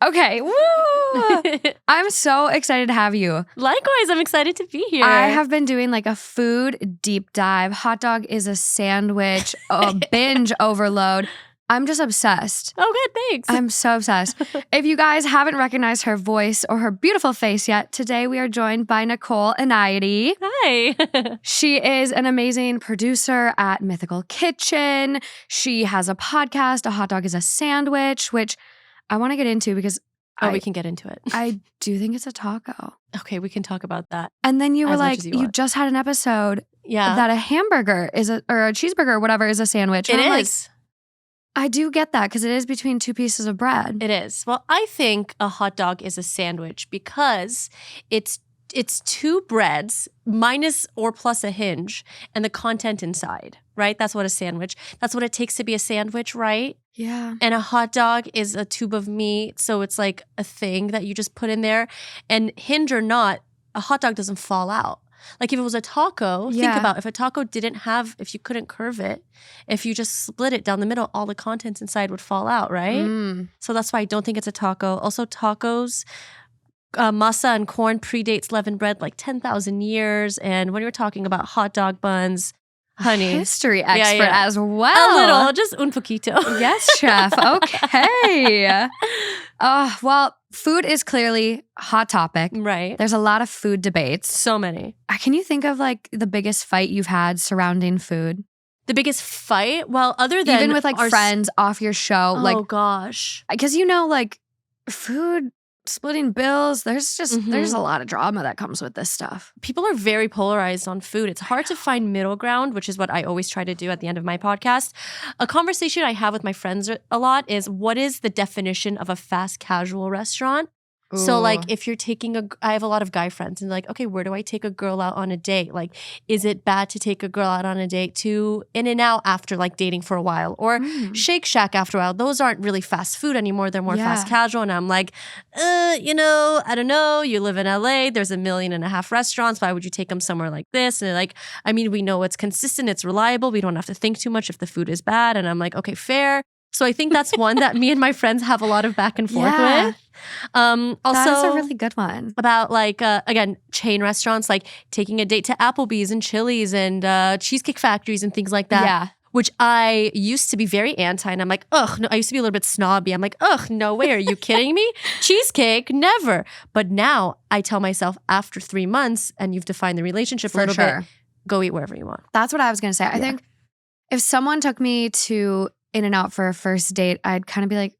Okay, woo! I'm so excited to have you. Likewise, I'm excited to be here. I have been doing like a food deep dive. Hot dog is a sandwich, a binge overload. I'm just obsessed. Oh, good, thanks. I'm so obsessed. If you guys haven't recognized her voice or her beautiful face yet, today we are joined by Nicole Enayati. Hi. She is an amazing producer at Mythical Kitchen. She has a podcast, A Hot Dog is a Sandwich, which I want to get into because we can get into it. I do think it's a taco. Okay, we can talk about that. And then you were As much like, as you you want. just had an episode Yeah. that a hamburger is or a cheeseburger or whatever is a sandwich. It And I'm is. like, I do get that because it is between two pieces of bread. It is. Well, I think a hot dog is a sandwich because it's two breads minus or plus a hinge and the content inside, right? That's what a sandwich. That's what it takes to be a sandwich, right? Yeah. And a hot dog is a tube of meat, so it's like a thing that you just put in there. And hinge or not, a hot dog doesn't fall out. Like if it was a taco, think Yeah. about if a taco if you couldn't curve it, if you just split it down the middle, all the contents inside would fall out, right? Mm. So that's why I don't think it's a taco. Also, tacos, masa and corn predates leavened bread like 10,000 years. And when you're talking about hot dog buns, honey, History expert yeah. as well. a little, just un poquito. Yes, chef. Okay. Well, food is clearly a hot topic. Right. There's a lot of food debates. So many. Can you think of like the biggest fight you've had surrounding food? The biggest fight? Well, other than Even with like friends off your show. Oh, Like, gosh. because like food, splitting bills, there's a lot of drama that comes with this stuff. People are very polarized on food. It's hard to find middle ground, which is what I always try to do at the end of my podcast. A conversation I have with my friends a lot is, what is the definition of a fast casual restaurant? So like if you're I have a lot of guy friends and like, okay, where do I take a girl out on a date? Like, is it bad to take a girl out on a date to In-N-Out after like dating for a while or Shake Shack after a while? Those aren't really fast food anymore. They're more fast casual. And I'm like, I don't know. You live in LA. There's 1.5 million restaurants. Why would you take them somewhere like this? And they're like, I mean, we know it's consistent. It's reliable. We don't have to think too much if the food is bad. And I'm like, okay, fair. So I think that's one that me and my friends have a lot of back and forth with. Also, that's a really good one. About like, again, chain restaurants, like taking a date to Applebee's and Chili's and Cheesecake Factories and things like that. Yeah. Which I used to be very anti. And I'm like, ugh, no, I used to be a little bit snobby. I'm like, ugh, no way. Are you kidding me? Cheesecake? Never. But now I tell myself after 3 months and you've defined the relationship a little bit, go eat wherever you want. That's what I was going to say. I think if someone took me to In-N-Out for a first date, I'd kind of be like,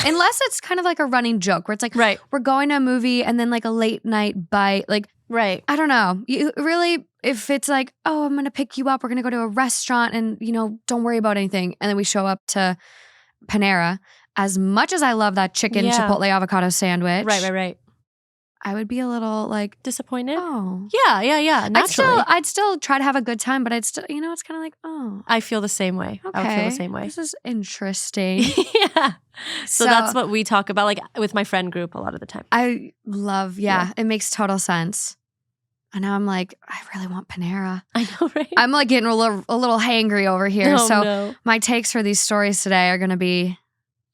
unless it's kind of like a running joke where it's like, we're going to a movie and then like a late night bite. Like, I don't know. You really, if it's like, oh, I'm going to pick you up. We're going to go to a restaurant and, don't worry about anything. And then we show up to Panera. As much as I love that chicken chipotle avocado sandwich. Right. I would be a little like disappointed. Oh, yeah. Naturally, I'd still try to have a good time, but I'd still, it's kind of like, oh, I feel the same way. Okay. I would feel the same way. This is interesting. Yeah. So that's what we talk about, like with my friend group, a lot of the time. I love, it makes total sense. And now I'm like, I really want Panera. I know, right? I'm like getting a little hangry over here. My takes for these stories today are going to be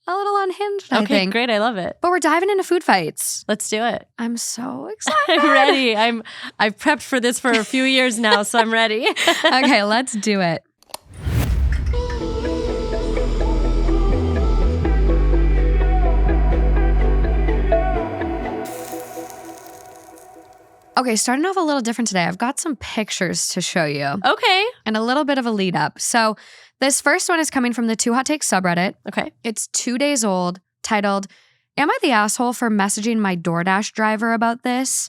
a little unhinged, I think. Okay, great. I love it. But we're diving into food fights. Let's do it. I'm so excited. I'm ready. I've prepped for this for a few years now, so I'm ready. Okay, let's do it. Okay, starting off a little different today. I've got some pictures to show you. Okay. And a little bit of a lead up. So this first one is coming from the 2 Hot Takes subreddit. Okay. It's 2 days old, titled, Am I the asshole for messaging my Doordash driver about this?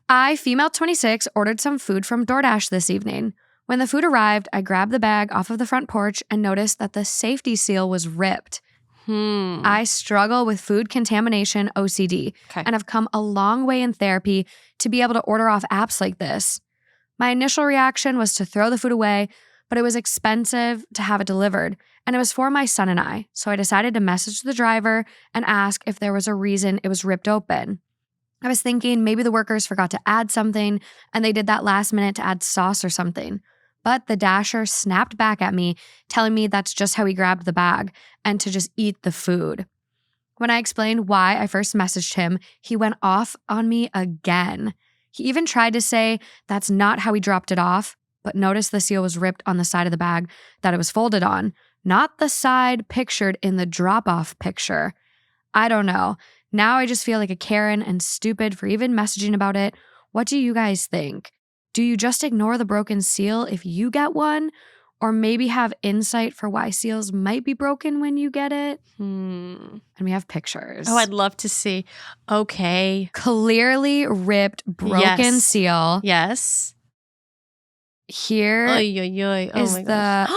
I, female 26, ordered some food from Doordash this evening. When the food arrived, I grabbed the bag off of the front porch and noticed that the safety seal was ripped. I struggle with food contamination OCD and have come a long way in therapy to be able to order off apps like this. My initial reaction was to throw the food away, but it was expensive to have it delivered, and it was for my son and I, so I decided to message the driver and ask if there was a reason it was ripped open. I was thinking maybe the workers forgot to add something, and they did that last minute to add sauce or something. But the dasher snapped back at me, telling me that's just how he grabbed the bag, and to just eat the food. When I explained why I first messaged him, he went off on me again. He even tried to say that's not how he dropped it off, but noticed the seal was ripped on the side of the bag that it was folded on, not the side pictured in the drop-off picture. I don't know. Now I just feel like a Karen and stupid for even messaging about it. What do you guys think? Do you just ignore the broken seal if you get one? Or maybe have insight for why seals might be broken when you get it? And we have pictures. Oh, I'd love to see. Okay. Clearly ripped, broken seal. Yes. Here is the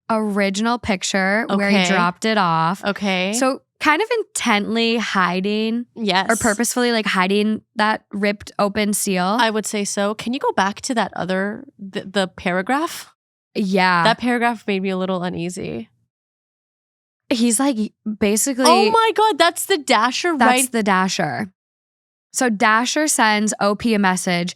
original picture where he dropped it off. Okay. So kind of intently hiding. Yes. Or purposefully like hiding that ripped open seal. I would say so. Can you go back to that other, the paragraph? Yeah. That paragraph made me a little uneasy. He's like basically. Oh my God, that's the Dasher, right? That's the Dasher. So Dasher sends OP a message.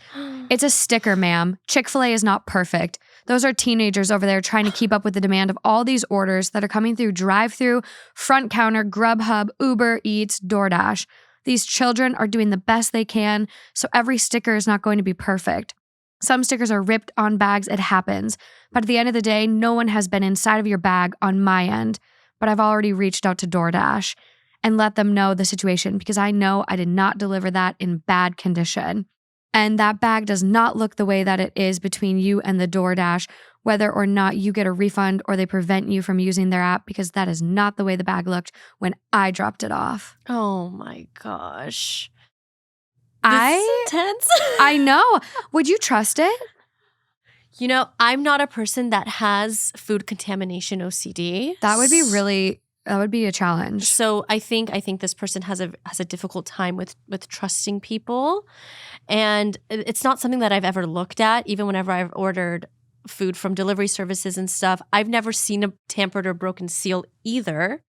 It's a sticker, ma'am. Chick-fil-A is not perfect. Those are teenagers over there trying to keep up with the demand of all these orders that are coming through drive-thru, front counter, Grubhub, Uber Eats, Doordash. These children are doing the best they can, so every sticker is not going to be perfect. Some stickers are ripped on bags, it happens. But at the end of the day, no one has been inside of your bag on my end. But I've already reached out to Doordash and let them know the situation because I know I did not deliver that in bad condition. And that bag does not look the way that it is between you and the Doordash, whether or not you get a refund or they prevent you from using their app, because that is not the way the bag looked when I dropped it off. Oh my gosh. This is intense. I know. Would you trust it? You know, I'm not a person that has food contamination OCD. That would be a challenge. So I think this person has a difficult time with trusting people, and it's not something that I've ever looked at. Even whenever I've ordered food from delivery services and stuff, I've never seen a tampered or broken seal either.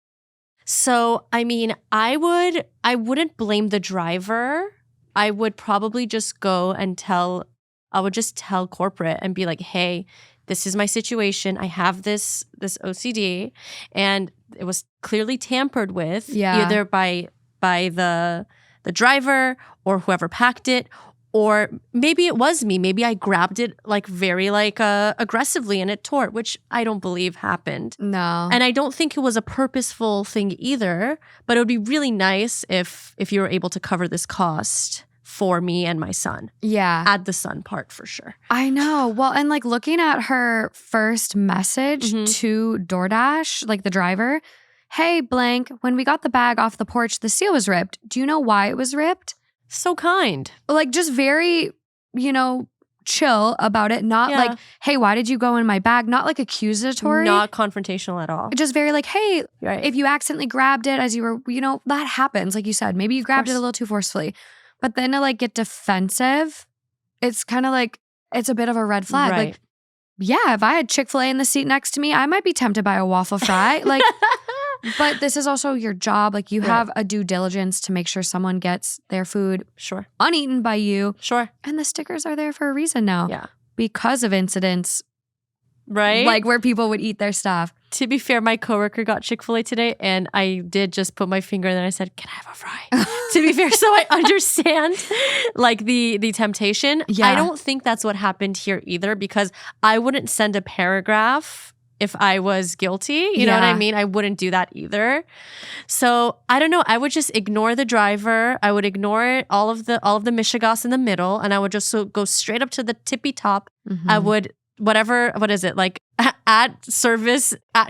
So I mean, I wouldn't blame the driver. I would probably just go and tell corporate and be like, hey, this is my situation. I have this OCD and it was clearly tampered with either by the driver or whoever packed it, or maybe it was me. Maybe I grabbed it very aggressively and it tore, which I don't believe happened. No. And I don't think it was a purposeful thing either, but it would be really nice if you were able to cover this cost for me and my son. Yeah. Add the son part for sure. I know. Well, and looking at her first message to Doordash, the driver, hey, blank, when we got the bag off the porch, the seal was ripped. Do you know why it was ripped? So kind. Just very, chill about it. Not hey, why did you go in my bag? Not accusatory. Not confrontational at all. Just very hey, if you accidentally grabbed it as you were, that happens. Like you said, maybe you grabbed it a little too forcefully. But then to get defensive, it's kind of it's a bit of a red flag. Right. Yeah, if I had Chick-fil-A in the seat next to me, I might be tempted by a waffle fry. But this is also your job. You have a due diligence to make sure someone gets their food uneaten by you. Sure. And the stickers are there for a reason now. Yeah. Because of incidents. Right? Where people would eat their stuff. To be fair, my coworker got Chick-fil-A today and I did just put my finger and then I said, can I have a fry? To be fair, so I understand the temptation. Yeah. I don't think that's what happened here either, because I wouldn't send a paragraph if I was guilty. You know what I mean? I wouldn't do that either. So I don't know. I would just ignore the driver. I would ignore all of the mishigas in the middle, and I would just go straight up to the tippy top. I would what is it? At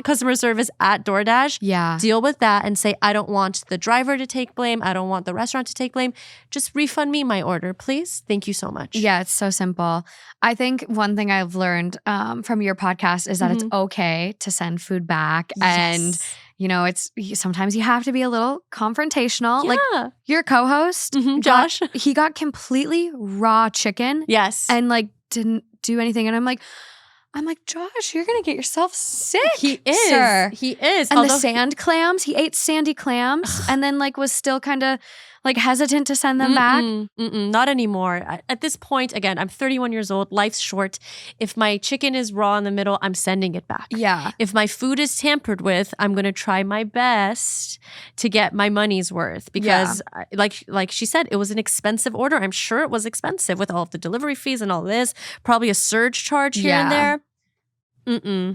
customer service at Doordash. Yeah. Deal with that and say, I don't want the driver to take blame. I don't want the restaurant to take blame. Just refund me my order, please. Thank you so much. Yeah, it's so simple. I think one thing I've learned from your podcast is that it's okay to send food back. Yes. And, it's sometimes you have to be a little confrontational. Yeah. Your co-host, Josh. He got completely raw chicken. Yes. And didn't do anything. And I'm like, I'm like, Josh, you're gonna get yourself sick. He is. Sir. He is. And the sand clams, he ate sandy clams and then like was still kind of like hesitant to send them back. Not anymore. At this point, again, I'm 31 years old. Life's short. If my chicken is raw in the middle, I'm sending it back. Yeah. If my food is tampered with, I'm going to try my best to get my money's worth because like she said, it was an expensive order. I'm sure it was expensive with all of the delivery fees and all this. Probably a surge charge here and there.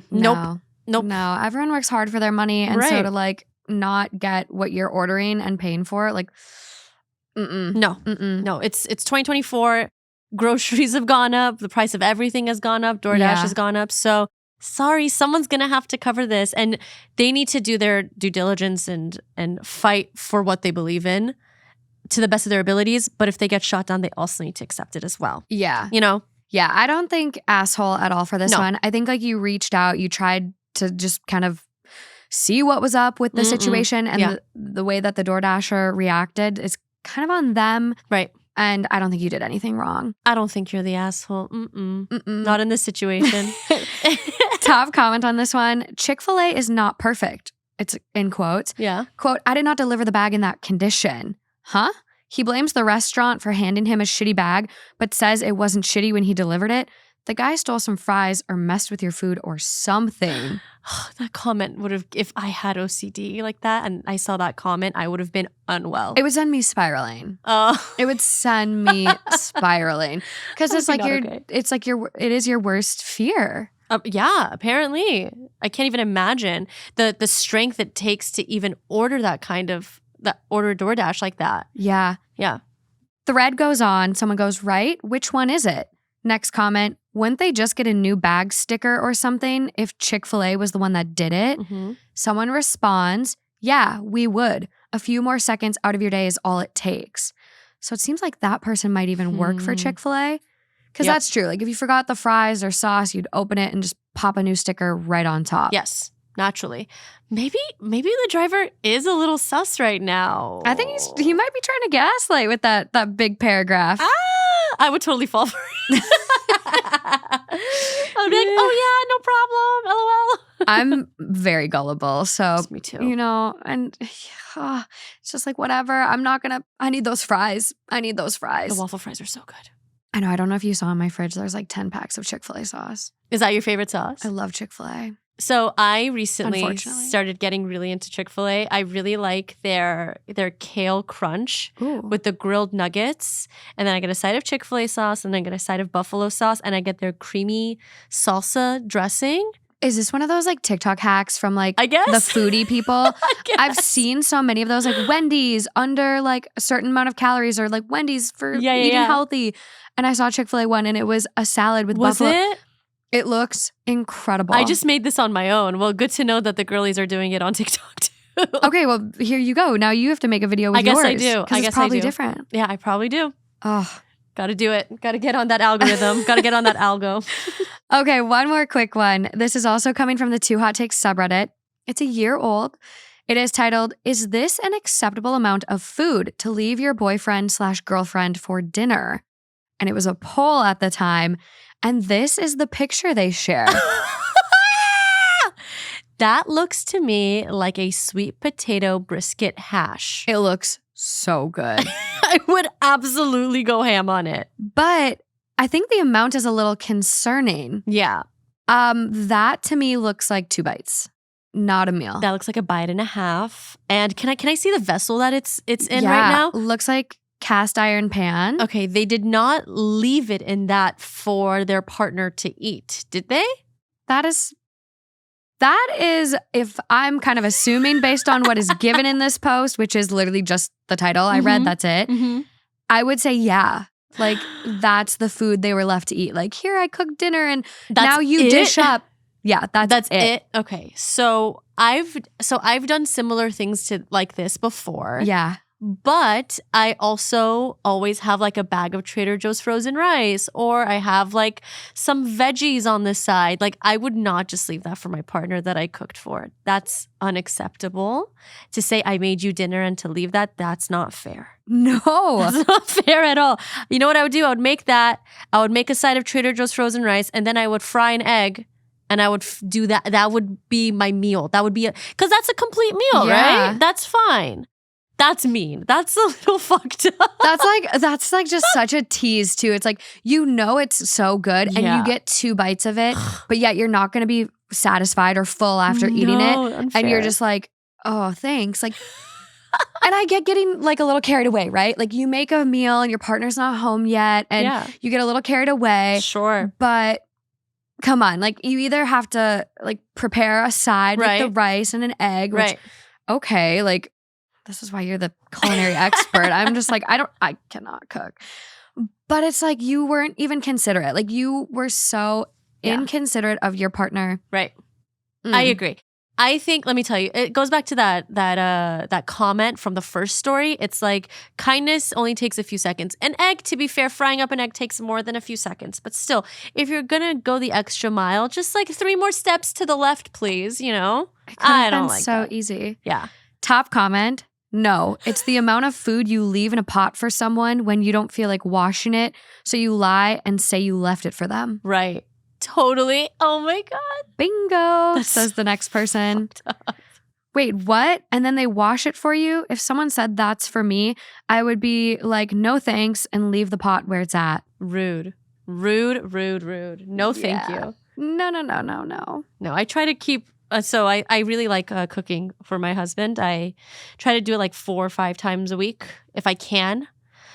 Nope. No, everyone works hard for their money. And so to like not get what you're ordering and paying for, like, No, it's 2024. Groceries have gone up. The price of everything has gone up. DoorDash has gone up. So sorry, someone's going to have to cover this. And they need to do their due diligence and fight for what they believe in to the best of their abilities. But if they get shot down, they also need to accept it as well. Yeah. You know? Yeah, I don't think asshole at all for this one. I think like you reached out, you tried to just kind of see what was up with the situation. And the way that the DoorDasher reacted is kind of on them. Right. And I don't think you did anything wrong. I don't think you're the asshole. Not in this situation. Top comment on this one. Chick-fil-A is not perfect. It's in quotes. Yeah. Quote, I did not deliver the bag in that condition. Huh? He blames the restaurant for handing him a shitty bag, but says it wasn't shitty when he delivered it. The guy stole some fries or messed with your food or something. That comment would have, if I had OCD like that and I saw that comment, I would have been unwell. It would send me spiraling. It would send me spiraling. Because it's like it is your worst fear. Yeah, apparently. I can't even imagine the strength it takes to even order order DoorDash like that. Yeah. Yeah. Thread goes on. Someone goes, right? Which one is it? Next comment, wouldn't they just get a new bag sticker or something if Chick-fil-A was the one that did it? Someone responds, yeah, we would. A few more seconds out of your day is all it takes. So it seems like that person might even work for Chick-fil-A. Because that's true. Like if you forgot the fries or sauce, you'd open it and just pop a new sticker right on top. Yes, naturally. Maybe the driver is a little sus right now. I think he might be trying to gaslight with that big paragraph. I would totally fall for it. I'd be like, oh yeah, no problem, LOL. I'm very gullible, so me too. You know, and it's just like whatever. I need those fries. The waffle fries are so good. I know. I don't know if you saw in my fridge. There's like 10 packs of Chick-fil-A sauce. Is that your favorite sauce? I love Chick-fil-A. So I recently started getting really into Chick-fil-A. I really like their kale crunch with the grilled nuggets. And then I get a side of Chick-fil-A sauce and then I get a side of buffalo sauce and I get their creamy salsa dressing. Is this one of those like TikTok hacks from like I guess. the foodie people? I've seen so many of those, like Wendy's under like a certain amount of calories or like Wendy's for eating healthy. And I saw Chick-fil-A one and it was a salad with buffalo. Was it? It looks incredible. I just made this on my own. Well, good to know that the girlies are doing it on TikTok too. Okay, well, here you go. Now you have to make a video with yours. I guess I do. Because it's probably different. Yeah, I probably do. Oh. Got to do it. Got to get on that algorithm. Got to get on that algo. Okay, one more quick one. This is also coming from the Two Hot Takes subreddit. It's a year old. It is titled, Is this an acceptable amount of food to leave your boyfriend/girlfriend for dinner? And it was a poll at the time. And this is the picture they share. That looks to me like a sweet potato brisket hash. It looks so good. I would absolutely go ham on it. But I think the amount is a little concerning. Yeah. That to me looks like 2 bites, not a meal. That looks like a bite and a half. And can I see the vessel that it's in right now? Looks like cast iron pan. Okay, they did not leave it in that for their partner to eat, did they? That is, if I'm kind of assuming based on what is given in this post, which is literally just the title I read, that's it. I would say, yeah. Like, that's the food they were left to eat. Like, here, I cooked dinner and now you dish up. Yeah, that's it. Okay, so I've done similar things to like this before. Yeah. But I also always have like a bag of Trader Joe's frozen rice, or I have like some veggies on the side. Like I would not just leave that for my partner that I cooked for. That's unacceptable. To say I made you dinner and to leave that, that's not fair. No. That's not fair at all. You know what I would do? I would make that. I would make a side of Trader Joe's frozen rice, and then I would fry an egg. And I would do that. That would be my meal. That would be because that's a complete meal, Yeah. right? That's fine. That's mean. That's a little fucked up. That's like just such a tease too. It's like, you know, it's so good and Yeah. you get 2 bites of it, but yet you're not going to be satisfied or full after eating it. Unfair. And you're just like, oh, thanks. Like, and I get getting like a little carried away, right? Like you make a meal and your partner's not home yet and you get a little carried away. Sure. But come on, like you either have to like prepare a side with the rice and an egg, which, okay, like this is why you're the culinary expert. I'm just like, I cannot cook. But it's like you weren't even considerate. Like you were so inconsiderate of your partner. Right. I agree. I think, let me tell you, it goes back to that comment from the first story. It's like kindness only takes a few seconds. An egg, to be fair, frying up an egg takes more than a few seconds. But still, if you're going to go the extra mile, just like 3 more steps to the left, please, you know? I don't like so that. easy. Yeah. Top comment. No, it's the amount of food you leave in a pot for someone when you don't feel like washing it. So you lie and say you left it for them. Right. Totally. Oh my God. Bingo, says the next person. Wait, what? And then they wash it for you? If someone said that's for me, I would be like, no thanks, and leave the pot where it's at. Rude. No, thank you. No. No, I try to keep, so I really like cooking for my husband. I try to do it like 4 or 5 times a week if I can.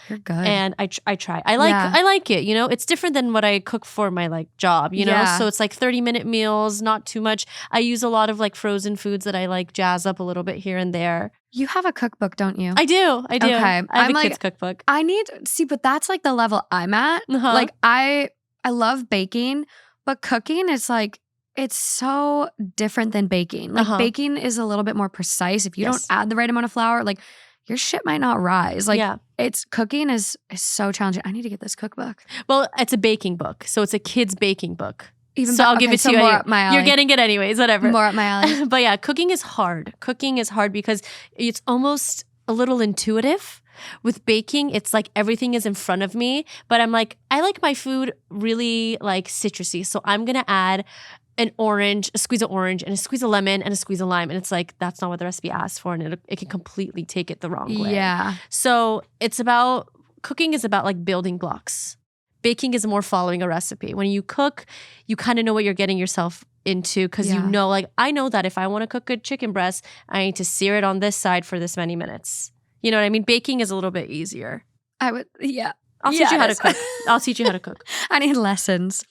You're good. And I try. I like it, you know? It's different than what I cook for my like job, you know? Yeah. So it's like 30-minute meals, not too much. I use a lot of like frozen foods that I like jazz up a little bit here and there. You have a cookbook, don't you? I do. Okay. I have a kid's cookbook. But that's like the level I'm at. Uh-huh. Like I love baking, but cooking is like, it's so different than baking. Like baking is a little bit more precise. If you don't add the right amount of flour, like your shit might not rise. Like it's cooking is so challenging. I need to get this cookbook. Well, it's a baking book. So it's a kid's baking book. So I'll give it to you. More up my alley. You're getting it anyways, whatever. More up my alley. But yeah, cooking is hard. Cooking is hard because it's almost a little intuitive. With baking, it's like everything is in front of me. But I'm like, I like my food really like citrusy. So I'm going to add an orange, a squeeze of orange, and a squeeze of lemon, and a squeeze of lime. And it's like, that's not what the recipe asks for. And it can completely take it the wrong way. Yeah. So cooking is about like building blocks. Baking is more following a recipe. When you cook, you kind of know what you're getting yourself into because you know, like, I know that if I want to cook a chicken breast, I need to sear it on this side for this many minutes. You know what I mean? Baking is a little bit easier. I'll teach you how to cook. I'll teach you how to cook. I need lessons.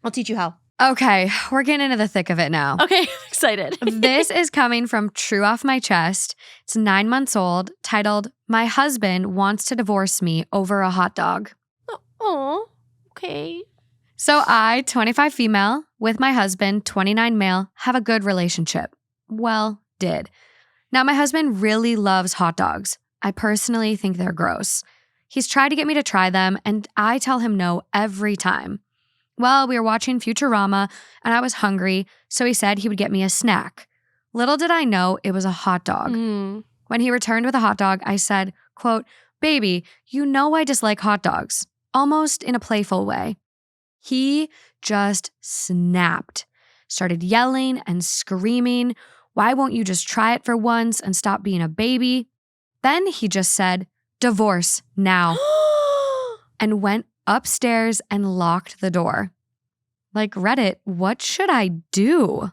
I'll teach you how. Okay, we're getting into the thick of it now. Okay, excited. This is coming from True Off My Chest. It's 9 months old, titled, My Husband Wants to Divorce Me Over a Hot Dog. Oh, okay. So I, 25 female, with my husband, 29 male, have a good relationship. Well, did. Now, my husband really loves hot dogs. I personally think they're gross. He's tried to get me to try them, and I tell him no every time. Well, we were watching Futurama, and I was hungry, so he said he would get me a snack. Little did I know it was a hot dog. When he returned with a hot dog, I said, quote, "Baby, you know I dislike hot dogs," almost in a playful way. He just snapped, started yelling and screaming, "Why won't you just try it for once and stop being a baby?" Then he just said, "Divorce now," and went upstairs and locked the door. Like, Reddit, what should I do?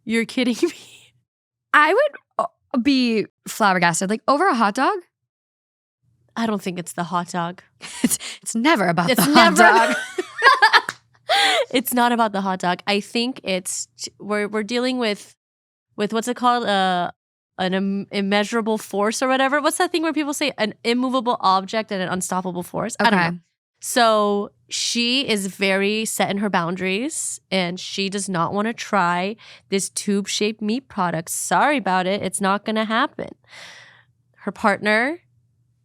You're kidding me. I would be flabbergasted. Like, over a hot dog? I don't think it's the hot dog. It's never about the hot dog. It's not about the hot dog. I think we're dealing with what's it called? An immeasurable force or whatever. What's that thing where people say an immovable object and an unstoppable force? Okay. I don't know. So she is very set in her boundaries and she does not want to try this tube-shaped meat product. Sorry about it. It's not going to happen. her partner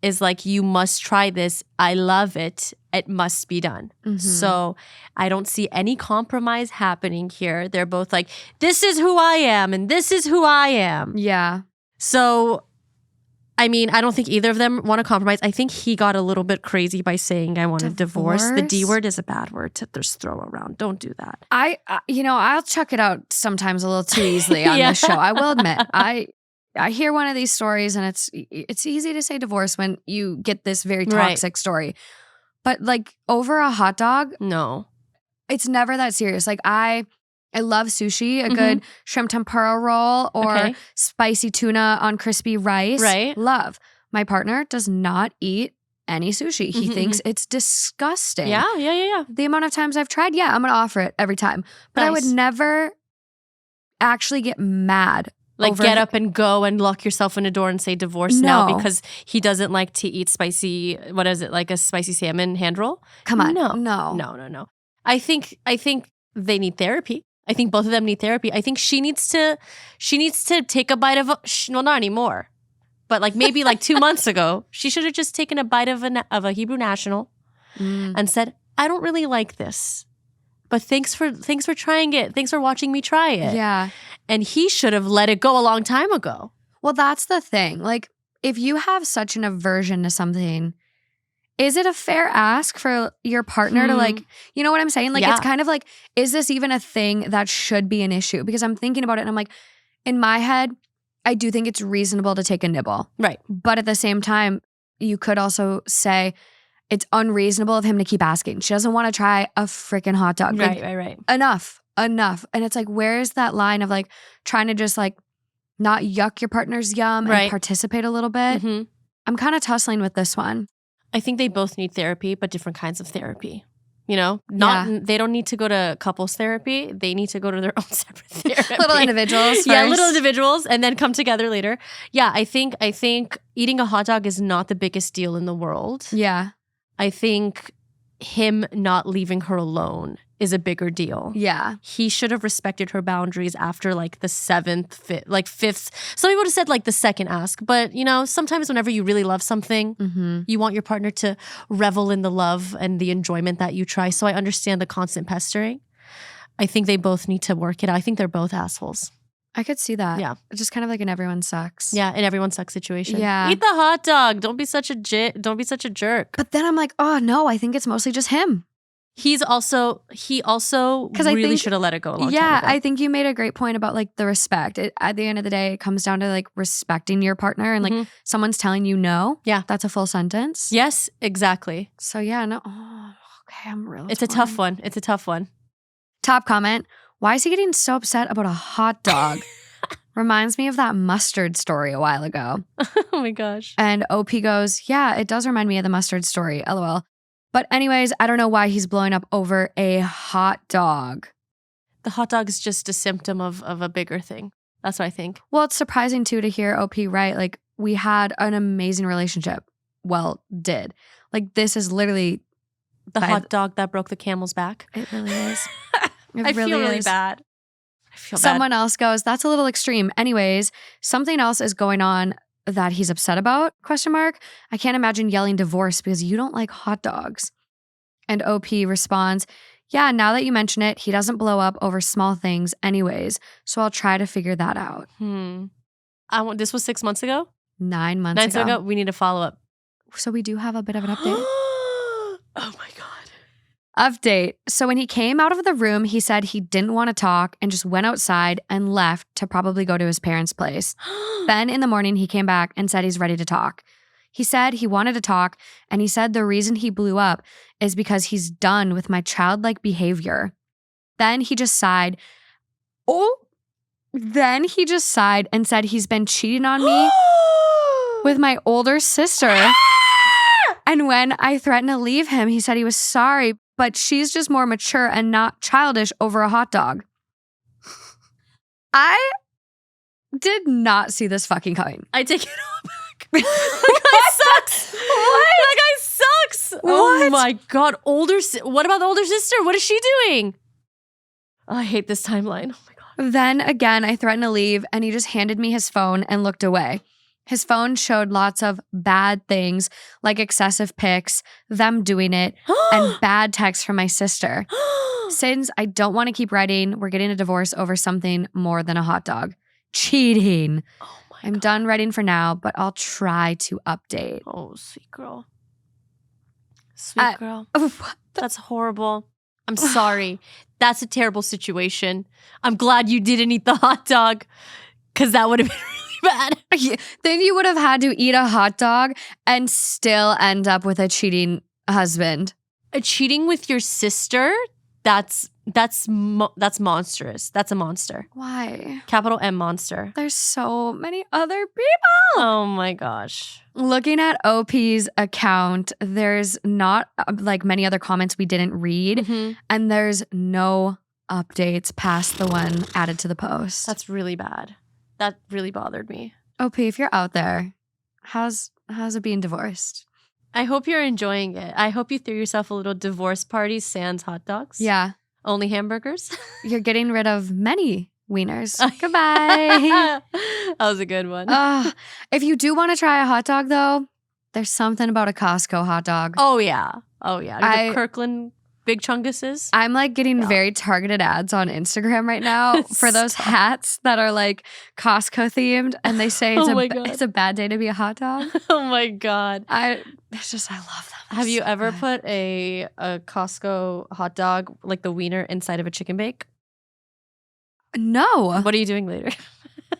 is like, you must try this. I love it. It must be done. So I don't see any compromise happening here. They're both like, this is who I am and this is who I am. Yeah. So, I mean, I don't think either of them want to compromise. I think he got a little bit crazy by saying, I want a divorce. The D word is a bad word to just throw around. Don't do that. I'll chuck it out sometimes a little too easily on this show. I will admit. I hear one of these stories and it's easy to say divorce when you get this very toxic story. But like over a hot dog, no. It's never that serious. Like I love sushi, a good shrimp tempura roll or spicy tuna on crispy rice. Right. Love. My partner does not eat any sushi. He thinks it's disgusting. Yeah. The amount of times I've tried, I'm going to offer it every time. But I would never actually get mad. Like get up and go and lock yourself in a door and say divorce now because he doesn't like to eat spicy, what is it, like a spicy salmon hand roll? Come on. No. I think they need therapy. I think both of them need therapy. I think she needs to take a bite of, not anymore, but like maybe like 2 months ago, she should have just taken a bite of a Hebrew national and said, I don't really like this. But thanks for trying it. Thanks for watching me try it. Yeah. And he should have let it go a long time ago. Well, that's the thing. Like, if you have such an aversion to something, is it a fair ask for your partner to like, you know what I'm saying? Like, it's kind of like, is this even a thing that should be an issue? Because I'm thinking about it and I'm like, in my head, I do think it's reasonable to take a nibble. Right. But at the same time, you could also say, it's unreasonable of him to keep asking. She doesn't want to try a freaking hot dog. Right. Enough. And it's like, where's that line of like trying to just like not yuck your partner's yum and participate a little bit? I'm kind of tussling with this one. I think they both need therapy, but different kinds of therapy. You know, they don't need to go to couples therapy. They need to go to their own separate therapy. Little individuals first. Yeah, little individuals and then come together later. Yeah, I think eating a hot dog is not the biggest deal in the world. Yeah. I think him not leaving her alone is a bigger deal. Yeah. He should have respected her boundaries after like the fifth. Some people would have said like the second ask. But, you know, sometimes whenever you really love something, you want your partner to revel in the love and the enjoyment that you try. So I understand the constant pestering. I think they both need to work it out. I think they're both assholes. I could see that. Yeah. It's just kind of like an everyone sucks. Yeah, an everyone sucks situation. Yeah. Eat the hot dog. Don't be such a jerk. But then I'm like, oh no, I think it's mostly just him. He also really should have let it go a long time ago. Yeah, I think you made a great point about like the respect. At the end of the day, it comes down to like respecting your partner and like someone's telling you no. Yeah. That's a full sentence. Yes, exactly. So yeah, no. Oh, okay, I'm really It's a tough one. It's a tough one. Top comment. Why is he getting so upset about a hot dog? Reminds me of that mustard story a while ago. Oh my gosh. And OP goes, yeah, it does remind me of the mustard story, LOL. But anyways, I don't know why he's blowing up over a hot dog. The hot dog is just a symptom of a bigger thing. That's what I think. Well, it's surprising too to hear OP right. Like we had an amazing relationship. Well, did. Like this is literally the hot dog that broke the camel's back. It really is. I feel really bad. Someone else goes, that's a little extreme. Anyways, something else is going on that he's upset about, ? I can't imagine yelling divorce because you don't like hot dogs. And OP responds, yeah, now that you mention it, he doesn't blow up over small things anyways. So I'll try to figure that out. This was 6 months ago? 9 months ago. 9 months ago, we need a follow-up. So we do have a bit of an update. Oh my God. Update. So when he came out of the room, he said he didn't want to talk and just went outside and left to probably go to his parents' place. Then in the morning, he came back and said he's ready to talk. He said he wanted to talk, and he said the reason he blew up is because he's done with my childlike behavior. Then he just sighed. Then he just sighed and said he's been cheating on me with my older sister. And when I threatened to leave him, he said he was sorry, but she's just more mature and not childish over a hot dog. I did not see this fucking coming. I take it all back. That guy sucks. What? That guy sucks. What? Oh my God. What about the older sister? What is she doing? Oh, I hate this timeline. Oh my God. Then again, I threatened to leave and he just handed me his phone and looked away. His phone showed lots of bad things like excessive pics, them doing it, and bad texts from my sister. Since I don't want to keep writing, we're getting a divorce over something more than a hot dog. Cheating. Oh my I'm God. done writing for now, but I'll try to update. Oh, sweet girl. Sweet girl. That's horrible. I'm sorry. That's a terrible situation. I'm glad you didn't eat the hot dog because that would have been really bad. Then you would have had to eat a hot dog and still end up with a cheating husband. Cheating with your sister? That's monstrous. That's a monster. Why? Capital M monster. There's so many other people. Oh my gosh. Looking at OP's account, there's not like many other comments we didn't read, Mm-hmm. and there's no updates past the one added to the post. That's really bad. That really bothered me. OP, if you're out there, how's it being divorced? I hope you're enjoying it. I hope you threw yourself a little divorce party sans hot dogs. Yeah. Only hamburgers. You're getting rid of many wieners. Goodbye. That was a good one. If you do want to try a hot dog, though, there's something about a Costco hot dog. Oh, yeah. The Kirkland Big Chunguses. I'm like getting very targeted ads on Instagram right now for those hats that are like Costco themed, and they say it's a bad day to be a hot dog. Oh my God. I love them. Have you ever put a Costco hot dog, like the wiener, inside of a chicken bake? No. What are you doing later?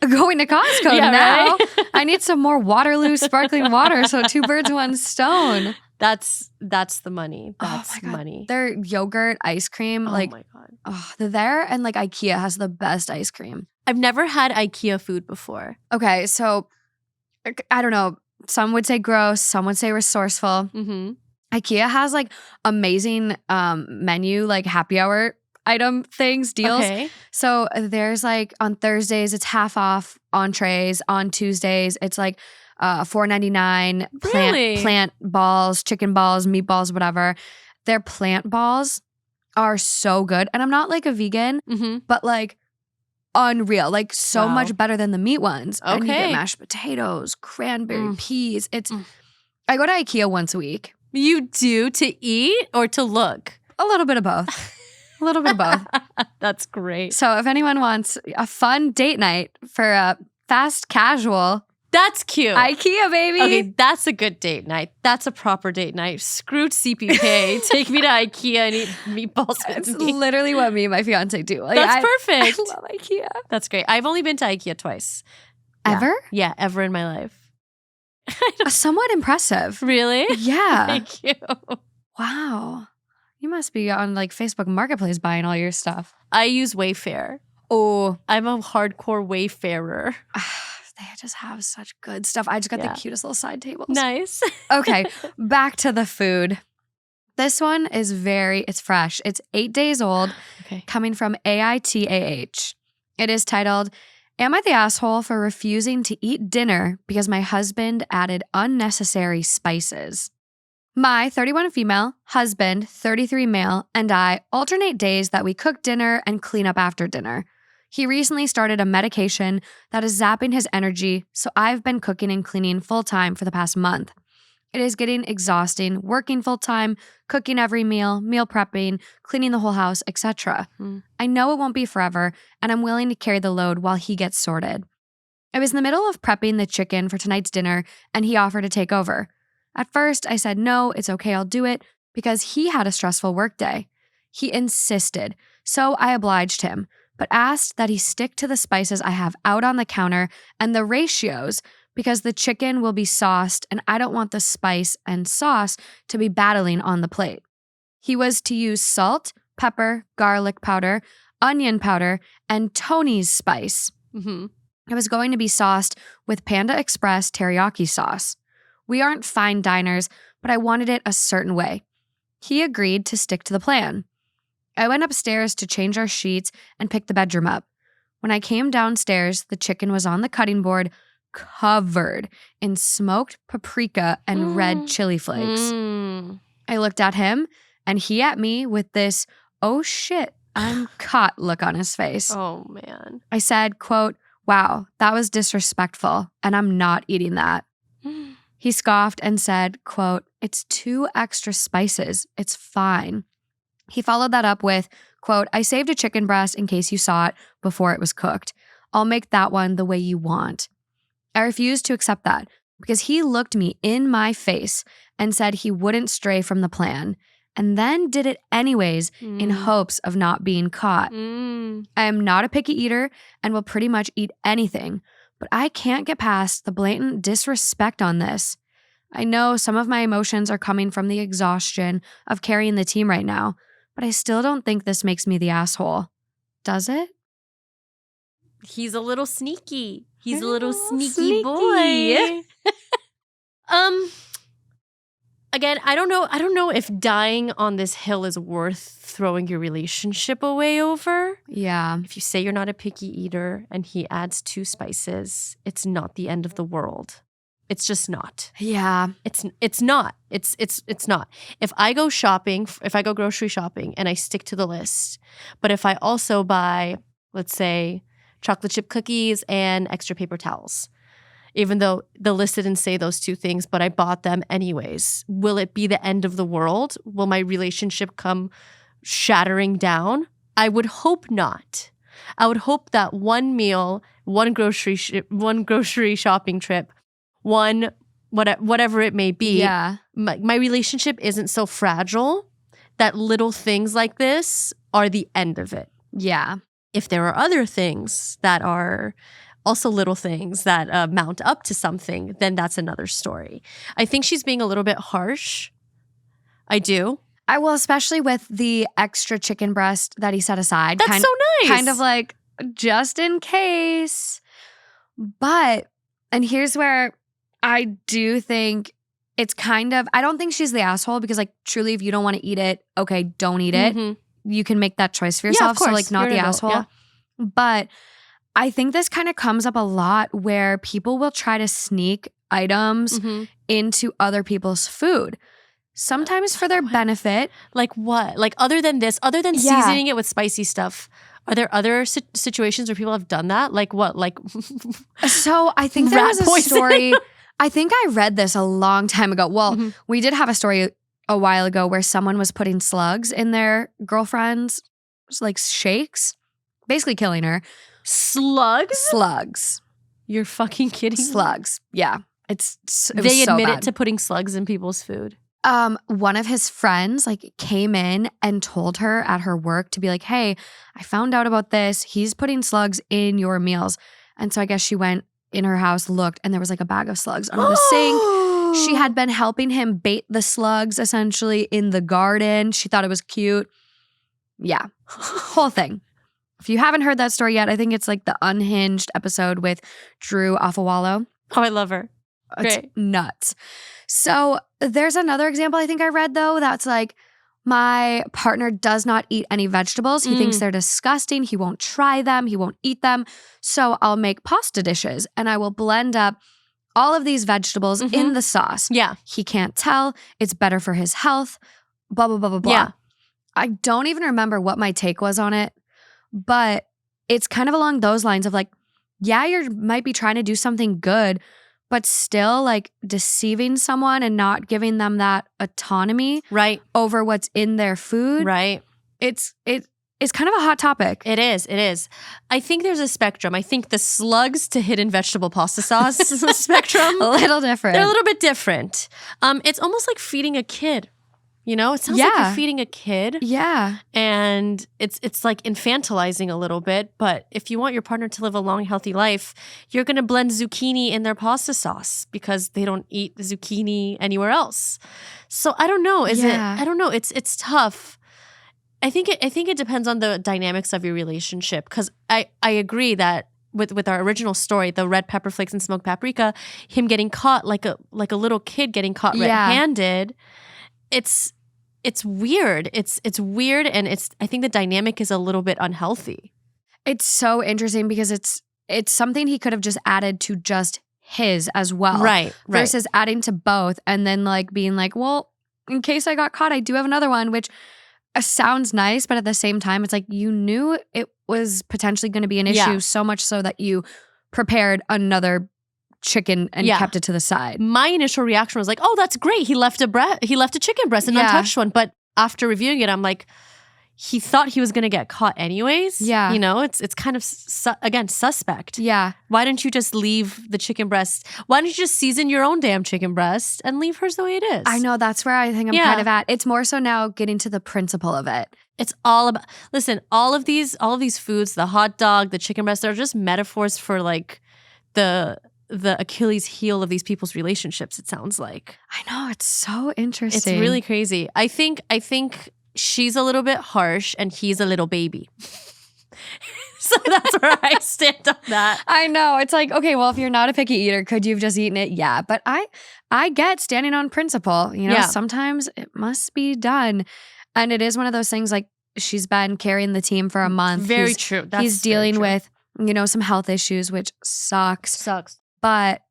Going to Costco Yeah, now. right? I need some more Waterloo sparkling water, so 2 birds, 1 stone. That's the money. That's God. money. Their yogurt ice cream, Oh like, my God. they're there, and like IKEA has the best ice cream. I've never had IKEA food before. Okay, so I don't know. Some would say gross. Some would say resourceful. Mm-hmm. IKEA has like amazing menu, like happy hour item things, deals. Okay. So there's like on Thursdays, it's half off entrees. On Tuesdays, it's like $4.99 Really? plant balls, chicken balls, meatballs, whatever. Their plant balls are so good. And I'm not like a vegan, Mm-hmm. but like unreal, like so Wow. much better than the meat ones. And you get Okay. mashed potatoes, cranberry, peas. Mm. I go to IKEA once a week. You do to eat or to look? A little bit of both. A little bit of both. That's great. So if anyone wants a fun date night for a fast casual, That's cute. IKEA, baby. Okay, that's a good date night. That's a proper date night. Screw CPK. Take me to IKEA and eat meatballs It's with me. literally what me and my fiance do. Like, That's perfect. I love IKEA. That's great. I've only been to IKEA twice. Ever? Yeah, ever in my life. Somewhat impressive. Really? Yeah. Thank you. Wow. You must be on like Facebook Marketplace buying all your stuff. I use Wayfair. Oh, I'm a hardcore Wayfarer. they just have such good stuff. I just got Yeah. the cutest little side tables. Nice. Okay, back to the food. This one is it's fresh. It's 8 days old, Okay. coming from AITAH. It is titled, Am I the asshole for refusing to eat dinner because my husband added unnecessary spices? My 31 female, husband, 33 male, and I alternate days that we cook dinner and clean up after dinner. He recently started a medication that is zapping his energy, so I've been cooking and cleaning full-time for the past month. It is getting exhausting, working full-time, cooking every meal prepping, cleaning the whole house, etc. I know it won't be forever, and I'm willing to carry the load while he gets sorted. I was in the middle of prepping the chicken for tonight's dinner, and he offered to take over. At first, I said, no, it's okay, I'll do it, because he had a stressful workday. He insisted, so I obliged him, but asked that he stick to the spices I have out on the counter and the ratios, because the chicken will be sauced and I don't want the spice and sauce to be battling on the plate. He was to use salt, pepper, garlic powder, onion powder, and Tony's spice. Mm-hmm. It was going to be sauced with Panda Express teriyaki sauce. We aren't fine diners, but I wanted it a certain way. He agreed to stick to the plan. I went upstairs to change our sheets and pick the bedroom up. When I came downstairs, the chicken was on the cutting board, covered in smoked paprika and red chili flakes. I looked at him, and he at me with this, oh shit, I'm caught look on his face. Oh, man. I said, quote, Wow, that was disrespectful, and I'm not eating that. He scoffed and said, quote, it's 2 extra spices. It's fine. He followed that up with, quote, I saved a chicken breast in case you saw it before it was cooked. I'll make that one the way you want. I refused to accept that because he looked me in my face and said he wouldn't stray from the plan, and then did it anyways in hopes of not being caught. I am not a picky eater and will pretty much eat anything, but I can't get past the blatant disrespect on this. I know some of my emotions are coming from the exhaustion of carrying the team right now, but I still don't think this makes me the asshole. Does it? He's a little sneaky. He's a little sneaky boy. Again, I don't know if dying on this hill is worth throwing your relationship away over. Yeah. If you say you're not a picky eater and he adds 2 spices, it's not the end of the world. It's just not. Yeah. It's not. It's not. If I go shopping, if I go grocery shopping and I stick to the list, but if I also buy, let's say, chocolate chip cookies and extra paper towels, even though the list didn't say those 2 things, but I bought them anyways, will it be the end of the world? Will my relationship come shattering down? I would hope not. I would hope that one meal, one grocery shopping trip, whatever it may be, my relationship isn't so fragile that little things like this are the end of it. Yeah. If there are other things that are also little things that mount up to something, then that's another story. I think she's being a little bit harsh. I do. I will, especially with the extra chicken breast that he set aside. That's so nice. Kind of like, just in case. But, and here's where I do think it's kind of, I don't think she's the asshole because like truly if you don't want to eat it, okay, don't eat it. You can make that choice for yourself. Yeah, so like not You're the an asshole. adult, yeah. But I think this kind of comes up a lot where people will try to sneak items into other people's food. Sometimes for their benefit. Like what? Like other than this, other than seasoning it with spicy stuff, are there other situations where people have done that? Like what? Like so I think there was a story. I think I read this a long time ago. Well, we did have a story a while ago where someone was putting slugs in their girlfriend's like shakes, basically killing her. Slugs? Slugs. You're fucking kidding me? Slugs. Yeah. It they was so admitted bad. to putting slugs in people's food. One of his friends like came in and told her at her work to be like, hey, I found out about this. He's putting slugs in your meals. And so I guess she went in her house, looked, and there was like a bag of slugs under the sink. She had been helping him bait the slugs essentially in the garden. She thought it was cute. Yeah. Whole thing. If you haven't heard that story yet, I think it's like the Unhinged episode with Drew Afawalo. Oh, I love her. It's Great. Nuts. So there's another example I think I read though that's like, my partner does not eat any vegetables. He thinks they're disgusting. He won't try them. He won't eat them. So I'll make pasta dishes and I will blend up all of these vegetables in the sauce. Yeah. He can't tell. It's better for his health. Blah, blah, blah, blah, blah. Yeah. I don't even remember what my take was on it, but it's kind of along those lines of like, yeah, you might be trying to do something good, but still like deceiving someone and not giving them that autonomy over what's in their food. Right. It's kind of a hot topic. It is. I think there's a spectrum. I think the slugs to hidden vegetable pasta sauce spectrum. A little different. They're a little bit different. It's almost like feeding a kid. You know, it sounds like you're feeding a kid. Yeah. And it's like infantilizing a little bit. But if you want your partner to live a long, healthy life, you're going to blend zucchini in their pasta sauce because they don't eat the zucchini anywhere else. So I don't know. I don't know. It's tough. I think it depends on the dynamics of your relationship. Because I agree that with our original story, the red pepper flakes and smoked paprika, him getting caught like a little kid getting caught red-handed. It's weird. It's weird, and I think the dynamic is a little bit unhealthy. It's so interesting because it's something he could have just added to just his as well. Right. Versus adding to both and then like being like, well, in case I got caught, I do have another one, which sounds nice, but at the same time, it's like you knew it was potentially going to be an issue so much so that you prepared another chicken and kept it to the side. My initial reaction was like, oh, that's great. He left a chicken breast, an untouched one. But after reviewing it, I'm like, he thought he was going to get caught anyways. Yeah. You know, it's kind of, again, suspect. Yeah. Why don't you just leave the chicken breast? Why don't you just season your own damn chicken breast and leave hers the way it is? I know. That's where I think I'm kind of at. It's more so now getting to the principle of it. It's all about, listen, all of these foods, the hot dog, the chicken breast, they're just metaphors for like the Achilles heel of these people's relationships, it sounds like. I know. It's so interesting. It's really crazy. I think she's a little bit harsh and he's a little baby. So that's where I stand on that. I know. It's like, okay, well, if you're not a picky eater, could you have just eaten it? Yeah. But I get standing on principle. You know, sometimes it must be done. And it is one of those things like she's been carrying the team for a month. Very true. He's dealing with, you know, some health issues, which sucks. But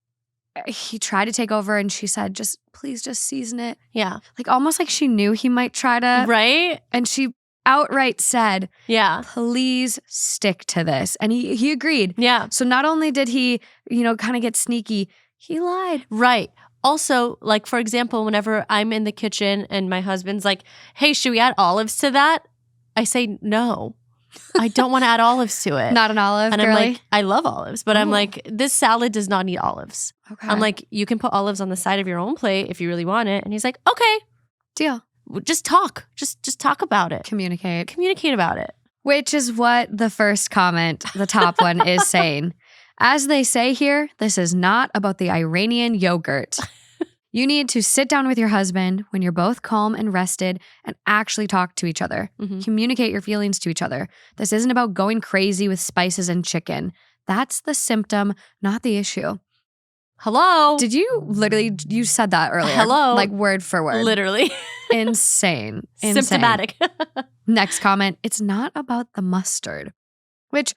he tried to take over and she said, please just season it. Yeah. Like almost like she knew he might try to. Right. And she outright said, yeah, please stick to this. And he agreed. Yeah. So not only did he, you know, kind of get sneaky, he lied. Right. Also, like, for example, whenever I'm in the kitchen and my husband's like, hey, should we add olives to that? I say, no, I don't want to add olives to it. Not an olive, and girly? I'm like, I love olives, but I'm like, this salad does not need olives. Okay. I'm like, you can put olives on the side of your own plate if you really want it. And he's like, okay. Deal. Just talk. Just talk about it. Communicate about it. Which is what the first comment, the top one, is saying. As they say here, this is not about the Iranian yogurt. You need to sit down with your husband when you're both calm and rested and actually talk to each other. Mm-hmm. Communicate your feelings to each other. This isn't about going crazy with spices and chicken. That's the symptom, not the issue. Hello? Did you said that earlier. Hello? Like word for word. Literally. Insane. Symptomatic. Next comment, it's not about the mustard. Which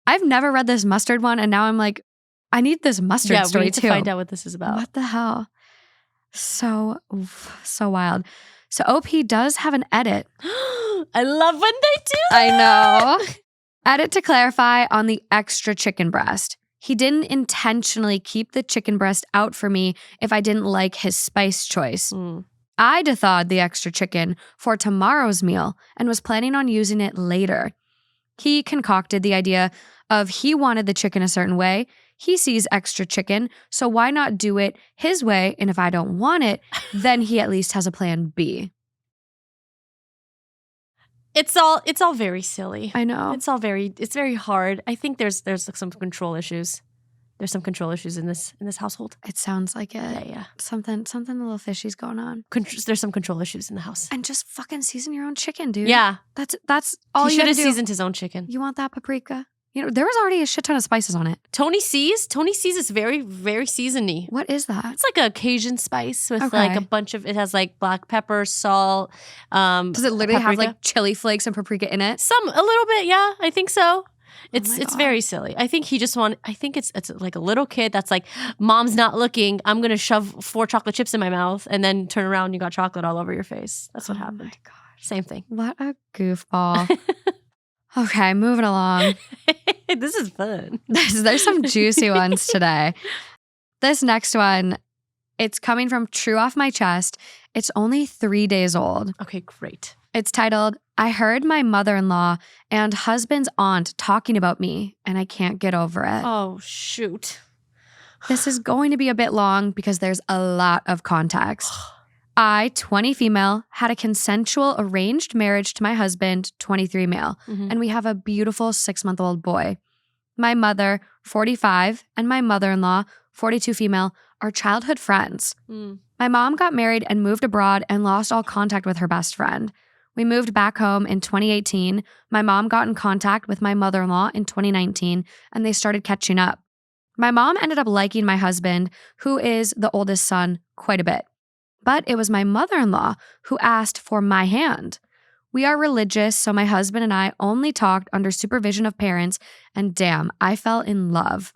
I've never read this mustard one and now I'm like, I need this mustard story we need too. to find out what this is about. What the hell? So wild. So OP does have an edit. I love when they do that. I know. Edit to clarify on the extra chicken breast. He didn't intentionally keep the chicken breast out for me if I didn't like his spice choice. I'd thawed the extra chicken for tomorrow's meal and was planning on using it later. He concocted the idea of he wanted the chicken a certain way. He sees extra chicken, so why not do it his way? And if I don't want it, then he at least has a plan B. It's all very silly. I know. It's very hard. I think there's some control issues. There's some control issues in this household. It sounds like it. Yeah. Something a little fishy's going on. There's some control issues in the house. And just fucking season your own chicken, dude. Yeah. That's all he you gotta should do. have seasoned his own chicken. You want that paprika? You know, there was already a shit ton of spices on it. Tony C's is very, very seasony. What is that? It's like a Cajun spice with like a bunch of, it has like black pepper, salt. Does it literally have like chili flakes and paprika in it? A little bit, yeah. I think so. It's very silly. I think it's like a little kid that's like, mom's not looking. I'm going to shove 4 chocolate chips in my mouth and then turn around and you got chocolate all over your face. That's what happened. My gosh. Same thing. What a goofball. Okay, moving along. This is fun. There's some juicy ones today. This next one, it's coming from True Off My Chest. It's only 3 days old. Okay, great. It's titled, I heard my mother-in-law and husband's aunt talking about me and I can't get over it. Oh, shoot. This is going to be a bit long because there's a lot of context. I, 20 female, had a consensual arranged marriage to my husband, 23 male, and we have a beautiful 6-month-old boy. My mother, 45, and my mother-in-law, 42 female, are childhood friends. My mom got married and moved abroad and lost all contact with her best friend. We moved back home in 2018. My mom got in contact with my mother-in-law in 2019, and they started catching up. My mom ended up liking my husband, who is the oldest son, quite a bit. But it was my mother-in-law who asked for my hand. We are religious, so my husband and I only talked under supervision of parents, and damn, I fell in love.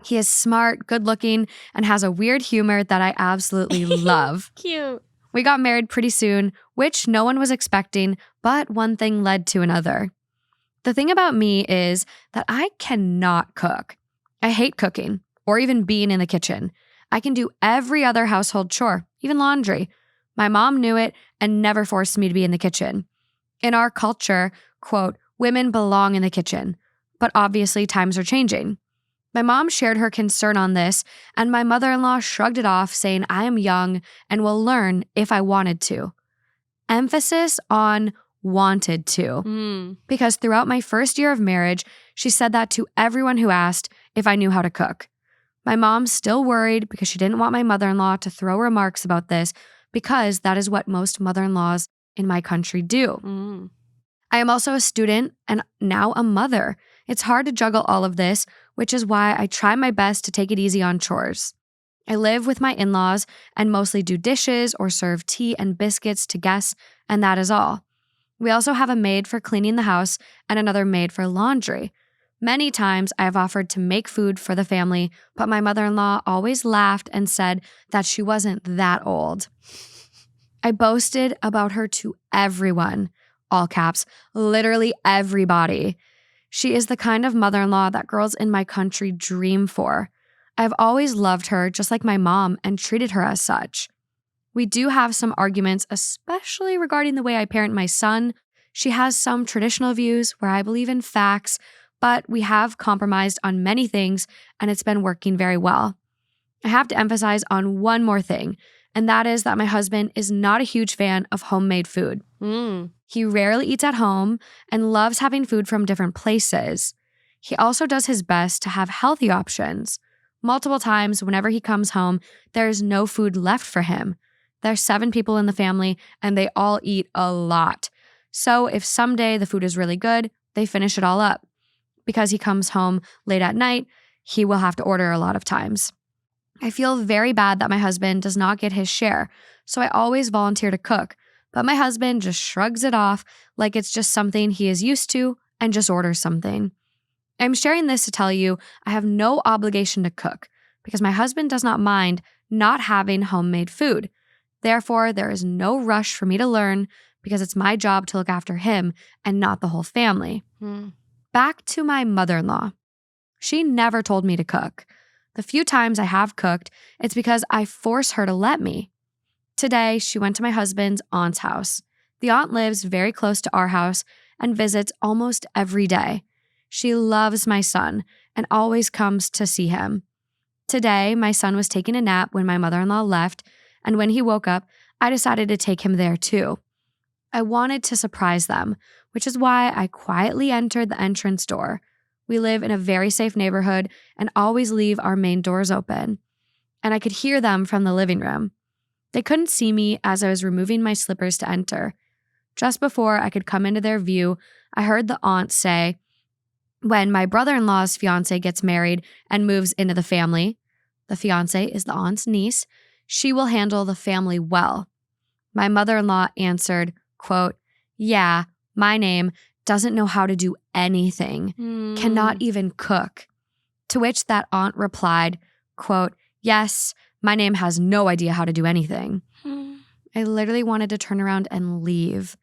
He is smart, good-looking, and has a weird humor that I absolutely love. Cute. We got married pretty soon, which no one was expecting, but one thing led to another. The thing about me is that I cannot cook. I hate cooking or even being in the kitchen. I can do every other household chore, even laundry. My mom knew it and never forced me to be in the kitchen. In our culture, quote, women belong in the kitchen, but obviously times are changing. My mom shared her concern on this, and my mother-in-law shrugged it off, saying I am young and will learn if I wanted to. Emphasis on wanted to. Because throughout my first year of marriage, she said that to everyone who asked if I knew how to cook. My mom's still worried because she didn't want my mother-in-law to throw remarks about this because that is what most mother-in-laws in my country do. I am also a student and now a mother. It's hard to juggle all of this, which is why I try my best to take it easy on chores. I live with my in-laws and mostly do dishes or serve tea and biscuits to guests, and that is all. We also have a maid for cleaning the house and another maid for laundry. Many times I have offered to make food for the family, but my mother-in-law always laughed and said that she wasn't that old. I boasted about her to everyone, all caps, literally everybody. She is the kind of mother-in-law that girls in my country dream for. I've always loved her just like my mom and treated her as such. We do have some arguments, especially regarding the way I parent my son. She has some traditional views where I believe in facts, but we have compromised on many things and it's been working very well. I have to emphasize on one more thing, and that is that my husband is not a huge fan of homemade food. He rarely eats at home and loves having food from different places. He also does his best to have healthy options. Multiple times, whenever he comes home, there is no food left for him. There's 7 people in the family, and they all eat a lot. So if someday the food is really good, they finish it all up. Because he comes home late at night, he will have to order a lot of times. I feel very bad that my husband does not get his share, so I always volunteer to cook, but my husband just shrugs it off like it's just something he is used to and just orders something. I'm sharing this to tell you I have no obligation to cook because my husband does not mind not having homemade food. Therefore, there is no rush for me to learn because it's my job to look after him and not the whole family. Back to my mother-in-law. She never told me to cook. The few times I have cooked, it's because I force her to let me. Today, she went to my husband's aunt's house. The aunt lives very close to our house and visits almost every day. She loves my son and always comes to see him. Today, my son was taking a nap when my mother-in-law left, and when he woke up, I decided to take him there too. I wanted to surprise them, which is why I quietly entered the entrance door. We live in a very safe neighborhood and always leave our main doors open. And I could hear them from the living room. They couldn't see me as I was removing my slippers to enter. Just before I could come into their view, I heard the aunt say, when my brother-in-law's fiance gets married and moves into the family, the fiance is the aunt's niece, she will handle the family well. My mother-in-law answered, quote, yeah, my name doesn't know how to do anything, cannot even cook. To which that aunt replied, quote, yes, my name has no idea how to do anything. I literally wanted to turn around and leave.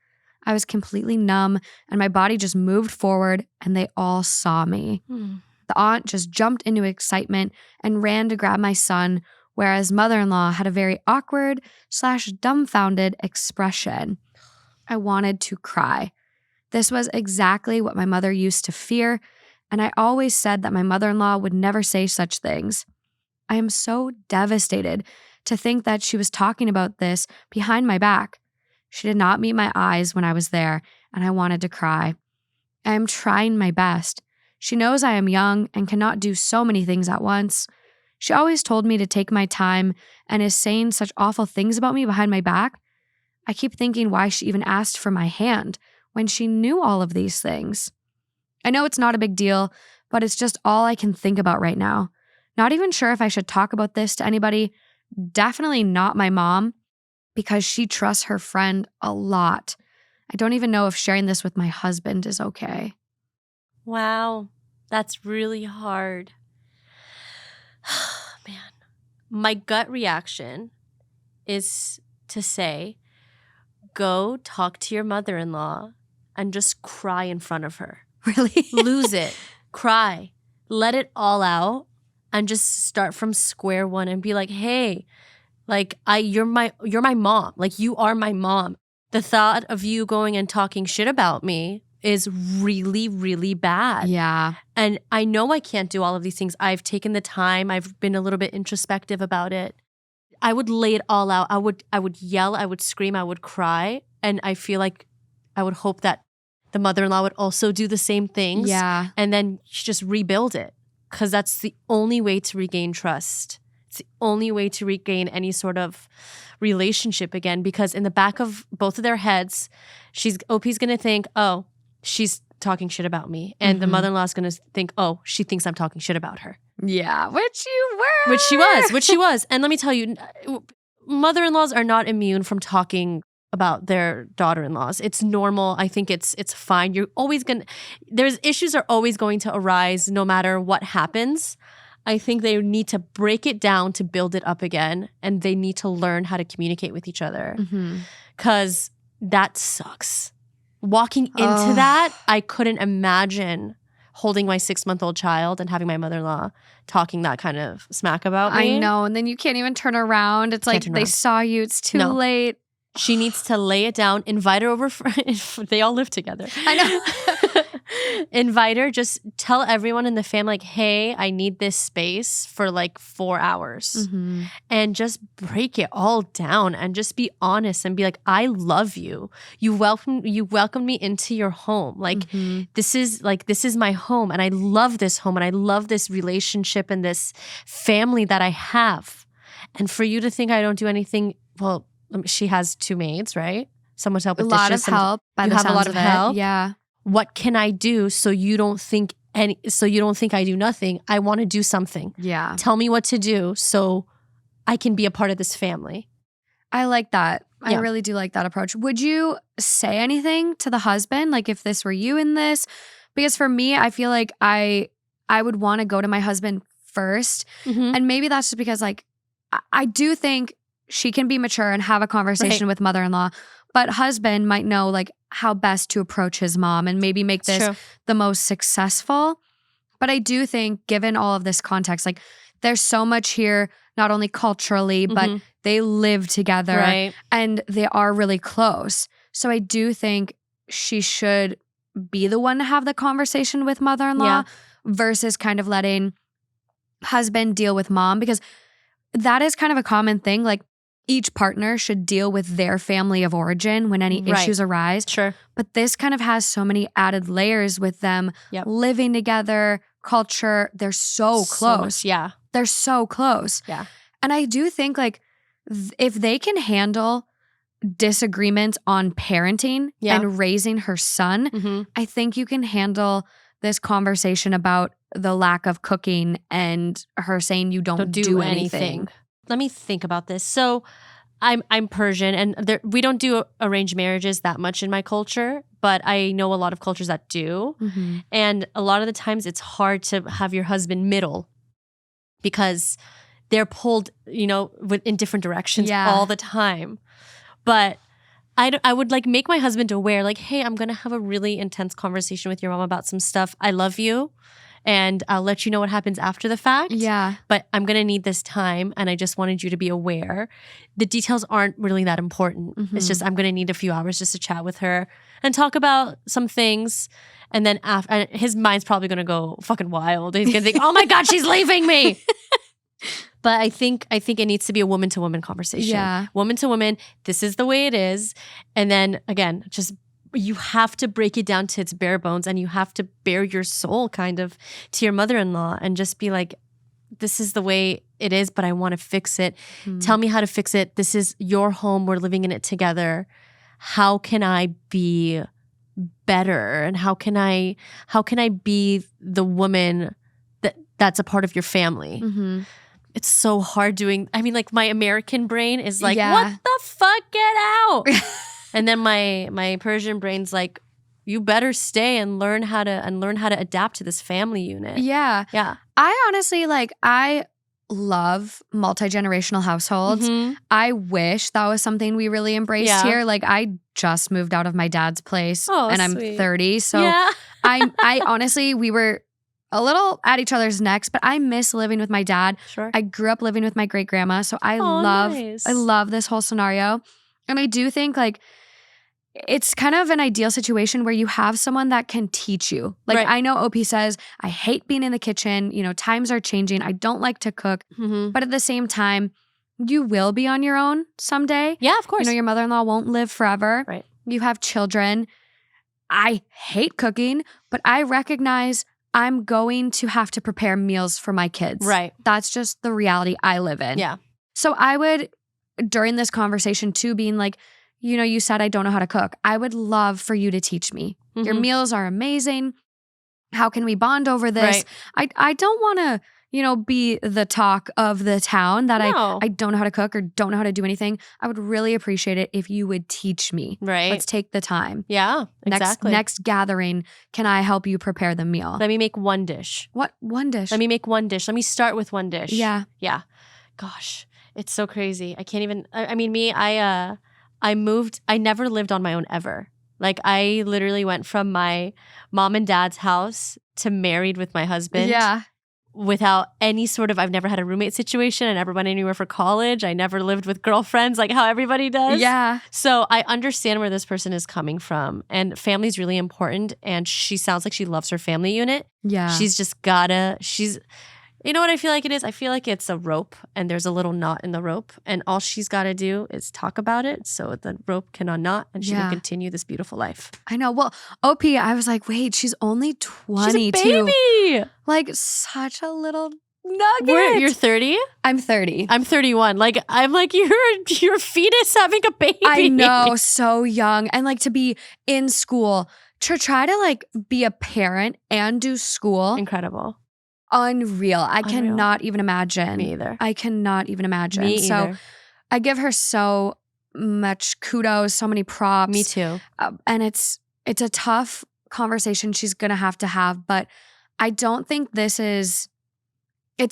I was completely numb and my body just moved forward and they all saw me. The aunt just jumped into excitement and ran to grab my son, whereas mother-in-law had a very awkward/dumbfounded expression. I wanted to cry. This was exactly what my mother used to fear, and I always said that my mother-in-law would never say such things. I am so devastated to think that she was talking about this behind my back. She did not meet my eyes when I was there, and I wanted to cry. I am trying my best. She knows I am young and cannot do so many things at once. She always told me to take my time and is saying such awful things about me behind my back. I keep thinking why she even asked for my hand when she knew all of these things. I know it's not a big deal, but it's just all I can think about right now. Not even sure if I should talk about this to anybody. Definitely not my mom, because she trusts her friend a lot. I don't even know if sharing this with my husband is okay. Wow, that's really hard. Man, my gut reaction is to say, go talk to your mother-in-law and just cry in front of her. Really? Lose it. Cry. Let it all out. and just start from square one and be like, hey, like you're my mom. Like you are my mom. The thought of you going and talking shit about me is really, really bad. Yeah. And I know I can't do all of these things. I've taken the time. I've been a little bit introspective about it. I would lay it all out. I would yell, I would scream, I would cry. And I feel like I would hope that the mother-in-law would also do the same things. Yeah. And then just rebuild it. Because that's the only way to regain trust. It's the only way to regain any sort of relationship again. Because in the back of both of their heads, OP's going to think, oh, she's talking shit about me. And the mother-in-law is going to think, oh, she thinks I'm talking shit about her. Yeah, which you were. Which she was. And let me tell you, mother-in-laws are not immune from talking about their daughter-in-laws. It's normal. I think it's fine. There's issues are always going to arise no matter what happens. I think they need to break it down to build it up again. And they need to learn how to communicate with each other. Because that sucks. Walking into that, I couldn't imagine holding my 6-month-old child and having my mother-in-law talking that kind of smack about me. I know. And then you can't even turn around. It's like they saw you. It's too late. She needs to lay it down, invite her over. They all live together. I know. Invite her, just tell everyone in the family, like, hey, I need this space for like 4 hours. And just break it all down and just be honest and be like, I love you. You welcomed me into your home. Like, this is my home. And I love this home. And I love this relationship and this family that I have. And for you to think I don't do anything, well, she has 2 maids, right? Someone to help with dishes. A lot of help. You have a lot of help. Yeah. What can I do so you don't think I do nothing? I want to do something. Yeah. Tell me what to do so I can be a part of this family. I like that. Yeah. I really do like that approach. Would you say anything to the husband? Like if this were you in this? Because for me, I feel like I would want to go to my husband first. And maybe that's just because like I do think she can be mature and have a conversation with mother-in-law, but husband might know like how best to approach his mom and maybe make this the most successful. But I do think given all of this context, like there's so much here, not only culturally, but they live together and they are really close. So I do think she should be the one to have the conversation with mother-in-law versus kind of letting husband deal with mom, because that is kind of a common thing. Like each partner should deal with their family of origin when any issues arise. Sure. But this kind of has so many added layers with them living together, culture. They're so close. They're so close. Yeah. And I do think like if they can handle disagreements on parenting and raising her son, I think you can handle this conversation about the lack of cooking and her saying you don't do anything. Let me think about this. So I'm Persian and we don't do arranged marriages that much in my culture, but I know a lot of cultures that do. And a lot of the times it's hard to have your husband middle because they're pulled, in different directions all the time. But I would like make my husband aware, like, hey, I'm going to have a really intense conversation with your mom about some stuff. I love you. And I'll let you know what happens after the fact. Yeah. But I'm going to need this time. And I just wanted you to be aware. The details aren't really that important. It's just I'm going to need a few hours just to chat with her and talk about some things. And then after, his mind's probably going to go fucking wild. He's going to think, oh my God, she's leaving me. But I think it needs to be a woman-to-woman conversation. Yeah. Woman to woman, this is the way it is. And then again, just you have to break it down to its bare bones and you have to bare your soul kind of to your mother-in-law and just be like, this is the way it is, but I want to fix it. Tell me how to fix it. This is your home. We're living in it together. How can I be better? And how can I be the woman that's a part of your family? It's so hard doing, like my American brain is like, what the fuck, get out. And then my Persian brain's like, you better stay and learn how to adapt to this family unit. Yeah. Yeah. I honestly I love multi-generational households. I wish that was something we really embraced here. Like I just moved out of my dad's place and I'm 30. So I honestly, a little at each other's necks, but I miss living with my dad. Sure. I grew up living with my great grandma, so I Nice. love this whole scenario. And I do think like it's kind of an ideal situation where you have someone that can teach you. Like Right. I know OP says, I hate being in the kitchen. You know, times are changing. I don't like to cook. But at the same time, you will be on your own someday. Yeah, of course. You know, your mother-in-law won't live forever. Right. You have children. I hate cooking, but I recognize I'm going to have to prepare meals for my kids. Right. That's just the reality I live in. Yeah. So I would, during this conversation too, being like, you know, you said I don't know how to cook. I would love for you to teach me. Your meals are amazing. How can we bond over this? Right. I don't want to, you know, be the talk of the town that No. I don't know how to cook or don't know how to do anything. I would really appreciate it if you would teach me. Right. Let's take the time. Yeah, exactly. Next gathering, can I help you prepare the meal? Let me make one dish. What? One dish? Let me make one dish. Let me start with one dish. Yeah. Yeah. Gosh, it's so crazy. I can't even, I mean, me, I moved, I never lived on my own ever. Like I literally went from my mom and dad's house to married with my husband. Yeah. Without any sort of, I've never had a roommate situation. I never went anywhere for college. I never lived with girlfriends like how everybody does. Yeah. So I understand where this person is coming from. And family is really important. And she sounds like she loves her family unit. Yeah. She's just you know what I feel like it is? I feel like it's a rope and there's a little knot in the rope. And all she's got to do is talk about it so the rope can unknot and she can continue this beautiful life. I know. Well, OP, I was like, wait, she's only 22. She's a baby. Like such a little nugget. You're 30? I'm 30. I'm 31. Like, I'm like, you're a fetus having a baby. I know. So young. And like to be in school, to try to like be a parent and do school. Incredible. Unreal. I cannot even imagine. Me either. I cannot even imagine. Me so either. I give her so much kudos, so many props. Me too. And it's a tough conversation she's going to have, but I don't think it's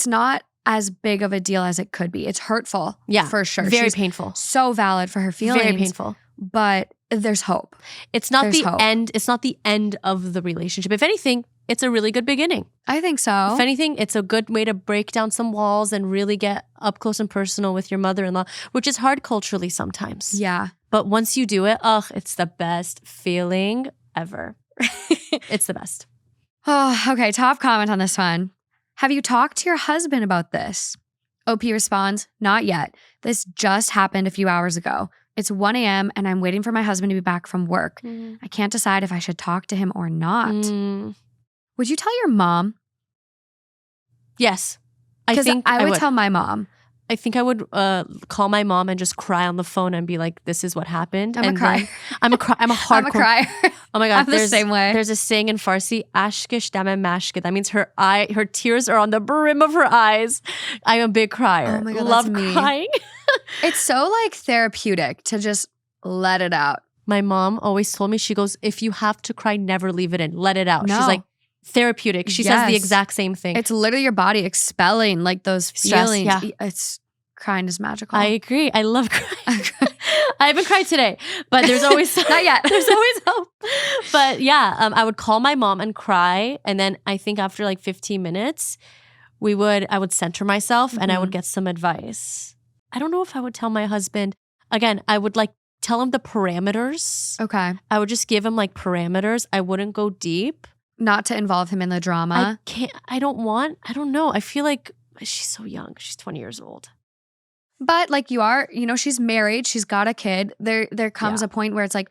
not as big of a deal as it could be. It's hurtful. Yeah. For sure. Very She's painful. so valid for her feelings. Very painful. But there's hope. It's not There's the hope. end. It's not the end of the relationship. If anything, it's a really good beginning. I think so. If anything, it's a good way to break down some walls and really get up close and personal with your mother-in-law, which is hard culturally sometimes. Yeah. But once you do it, it's the best feeling ever. It's the best. Oh, okay. Top comment on this one. Have you talked to your husband about this? OP responds, not yet. This just happened a few hours ago. It's 1 a.m. and I'm waiting for my husband to be back from work. I can't decide if I should talk to him or not. Would you tell your mom? Yes. Because I would tell my mom. I think I would call my mom and just cry on the phone and be like, this is what happened. I'm a crier. I'm a hardcore. I'm a crier. Oh my God. I'm the same way. There's a saying in Farsi, ashkish dame mashke. That means her tears are on the brim of her eyes. I'm a big crier. Oh my God, Love that's me. crying. It's so like therapeutic to just let it out. My mom always told me, she goes, if you have to cry, never leave it in. Let it out. No. She's like, therapeutic. She says the Yes. exact same thing. It's literally your body expelling like those Stress, feelings. yeah. It's crying is magical. I agree. I love crying. I haven't cried today, but there's always Not yet. There's always hope. But yeah, I would call my mom and cry, and then I think after like 15 minutes, I would center myself and I would get some advice. I don't know if I would tell my husband. Again, I would like tell him the parameters. Okay. I would just give him like parameters. I wouldn't go deep. Not to involve him in the drama. I don't know. I feel like she's so young. She's 20 years old. But like you are, she's married. She's got a kid. There comes a point where it's like,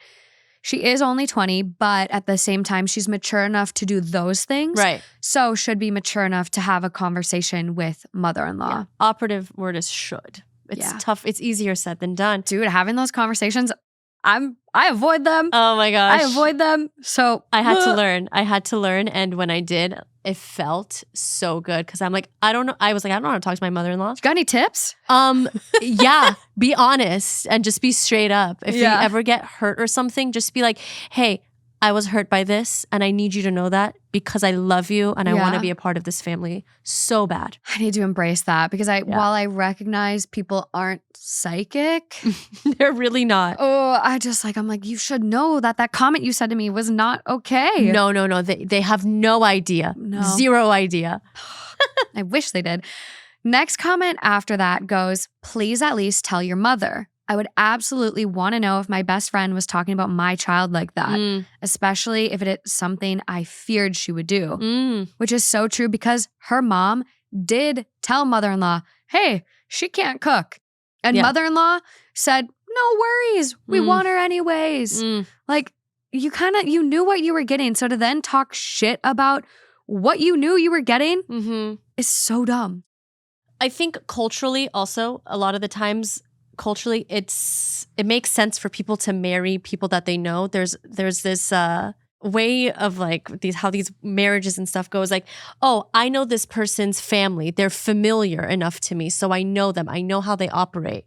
she is only 20, but at the same time, she's mature enough to do those things. Right. So should be mature enough to have a conversation with mother-in-law. Yeah. Operative word is should. It's tough. It's easier said than done. Dude, having those conversations, I avoid them. Oh my gosh. I avoid them. So I had to learn. And when I did, it felt so good. Cause I'm like, I don't know. I was like, I don't know how to talk to my mother-in-law. Got any tips? Yeah, be honest and just be straight up. If you ever get hurt or something, just be like, hey, I was hurt by this and I need you to know that because I love you and I want to Yeah. be a part of this family so bad. I need to embrace that because while I recognize people aren't psychic, They're really not. I'm like, you should know that comment you said to me was not okay. No. They have no idea. No. Zero idea. I wish they did. Next comment after that goes, please at least tell your mother. I would absolutely want to know if my best friend was talking about my child like that, especially if it is something I feared she would do, which is so true because her mom did tell mother-in-law, hey, she can't cook. And mother-in-law said, no worries. We want her anyways. Like you knew what you were getting. So to then talk shit about what you knew you were getting is so dumb. I think culturally also, a lot of the times, culturally, it makes sense for people to marry people that they know. There's this way of like how these marriages and stuff goes. Like, oh, I know this person's family. They're familiar enough to me, so I know them. I know how they operate.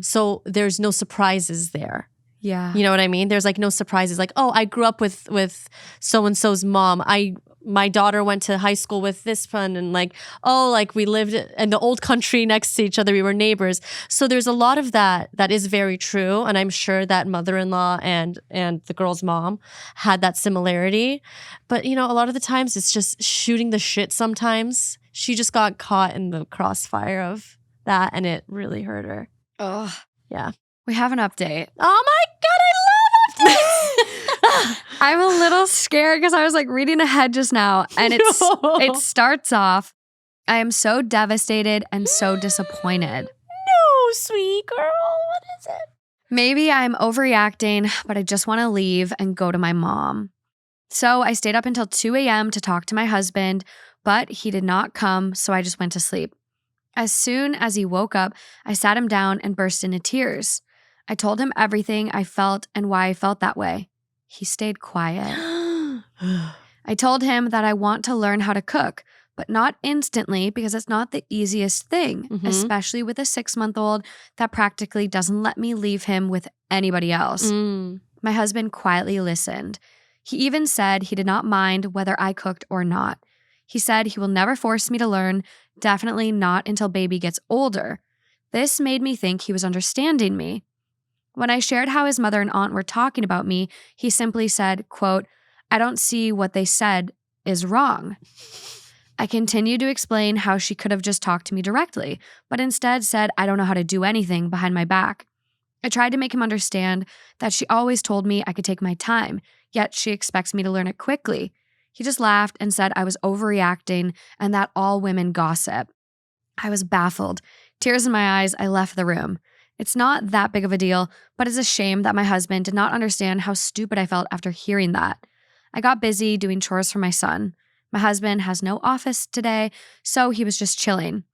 So there's no surprises there. Yeah, you know what I mean. There's like no surprises. Like, oh, I grew up with so and so's mom. My daughter went to high school with this one, and like, oh, like we lived in the old country next to each other. We were neighbors. So there's a lot of that is very true. And I'm sure that mother-in-law and the girl's mom had that similarity. But, a lot of the times it's just shooting the shit sometimes. She just got caught in the crossfire of that, and it really hurt her. Oh, yeah. We have an update. Oh my God, I love updates! I'm a little scared because I was like reading ahead just now, and it starts off, I am so devastated and so disappointed. No, sweet girl, what is it? Maybe I'm overreacting, but I just want to leave and go to my mom. So I stayed up until 2 a.m. to talk to my husband, but he did not come, so I just went to sleep. As soon as he woke up, I sat him down and burst into tears. I told him everything I felt and why I felt that way. He stayed quiet. I told him that I want to learn how to cook, but not instantly because it's not the easiest thing, especially with a 6-month-old that practically doesn't let me leave him with anybody else. My husband quietly listened. He even said he did not mind whether I cooked or not. He said he will never force me to learn, definitely not until baby gets older. This made me think he was understanding me. When I shared how his mother and aunt were talking about me, he simply said, quote, I don't see what they said is wrong. I continued to explain how she could have just talked to me directly, but instead said I don't know how to do anything behind my back. I tried to make him understand that she always told me I could take my time, yet she expects me to learn it quickly. He just laughed and said I was overreacting and that all women gossip. I was baffled. Tears in my eyes, I left the room. It's not that big of a deal, but it's a shame that my husband did not understand how stupid I felt after hearing that. I got busy doing chores for my son. My husband has no office today, so he was just chilling.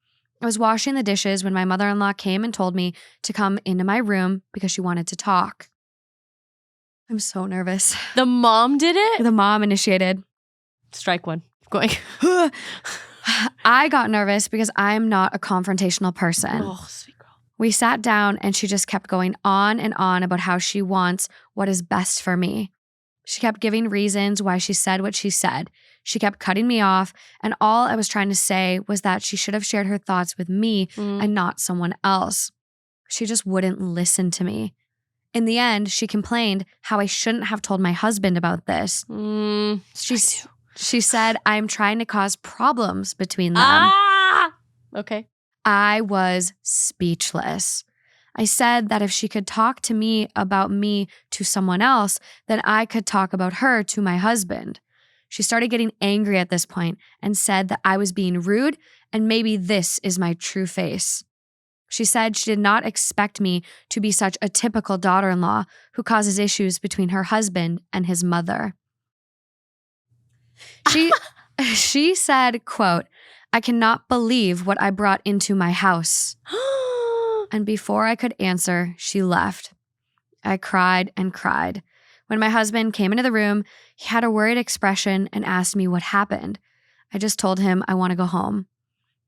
I was washing the dishes when my mother-in-law came and told me to come into my room because she wanted to talk. I'm so nervous. The mom did it? The mom initiated. Strike one. Going. I got nervous because I'm not a confrontational person. Oh, sweet girl. We sat down and she just kept going on and on about how she wants what is best for me. She kept giving reasons why she said what she said. She kept cutting me off, and all I was trying to say was that she should have shared her thoughts with me and not someone else. She just wouldn't listen to me. In the end, she complained how I shouldn't have told my husband about this. She said I'm trying to cause problems between them. Okay. I was speechless. I said that if she could talk to me about me to someone else, then I could talk about her to my husband. She started getting angry at this point and said that I was being rude and maybe this is my true face. She said she did not expect me to be such a typical daughter-in-law who causes issues between her husband and his mother. She said, quote, I cannot believe what I brought into my house. And before I could answer, she left. I cried and cried. When my husband came into the room, he had a worried expression and asked me what happened. I just told him I want to go home.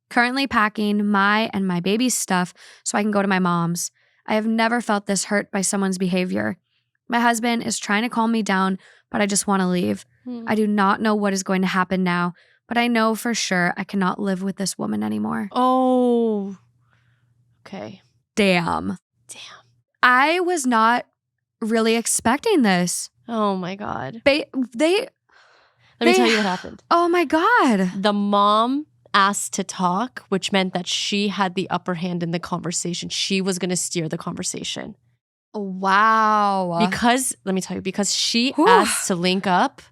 Currently packing my and my baby's stuff so I can go to my mom's. I have never felt this hurt by someone's behavior. My husband is trying to calm me down, but I just want to leave. I do not know what is going to happen now, but I know for sure I cannot live with this woman anymore. Oh. Okay. Damn. I was not really expecting this. Oh my God. Let me tell you what happened. Oh my God. The mom asked to talk, which meant that she had the upper hand in the conversation. She was going to steer the conversation. Wow. Because, let me tell you, because she asked to link up,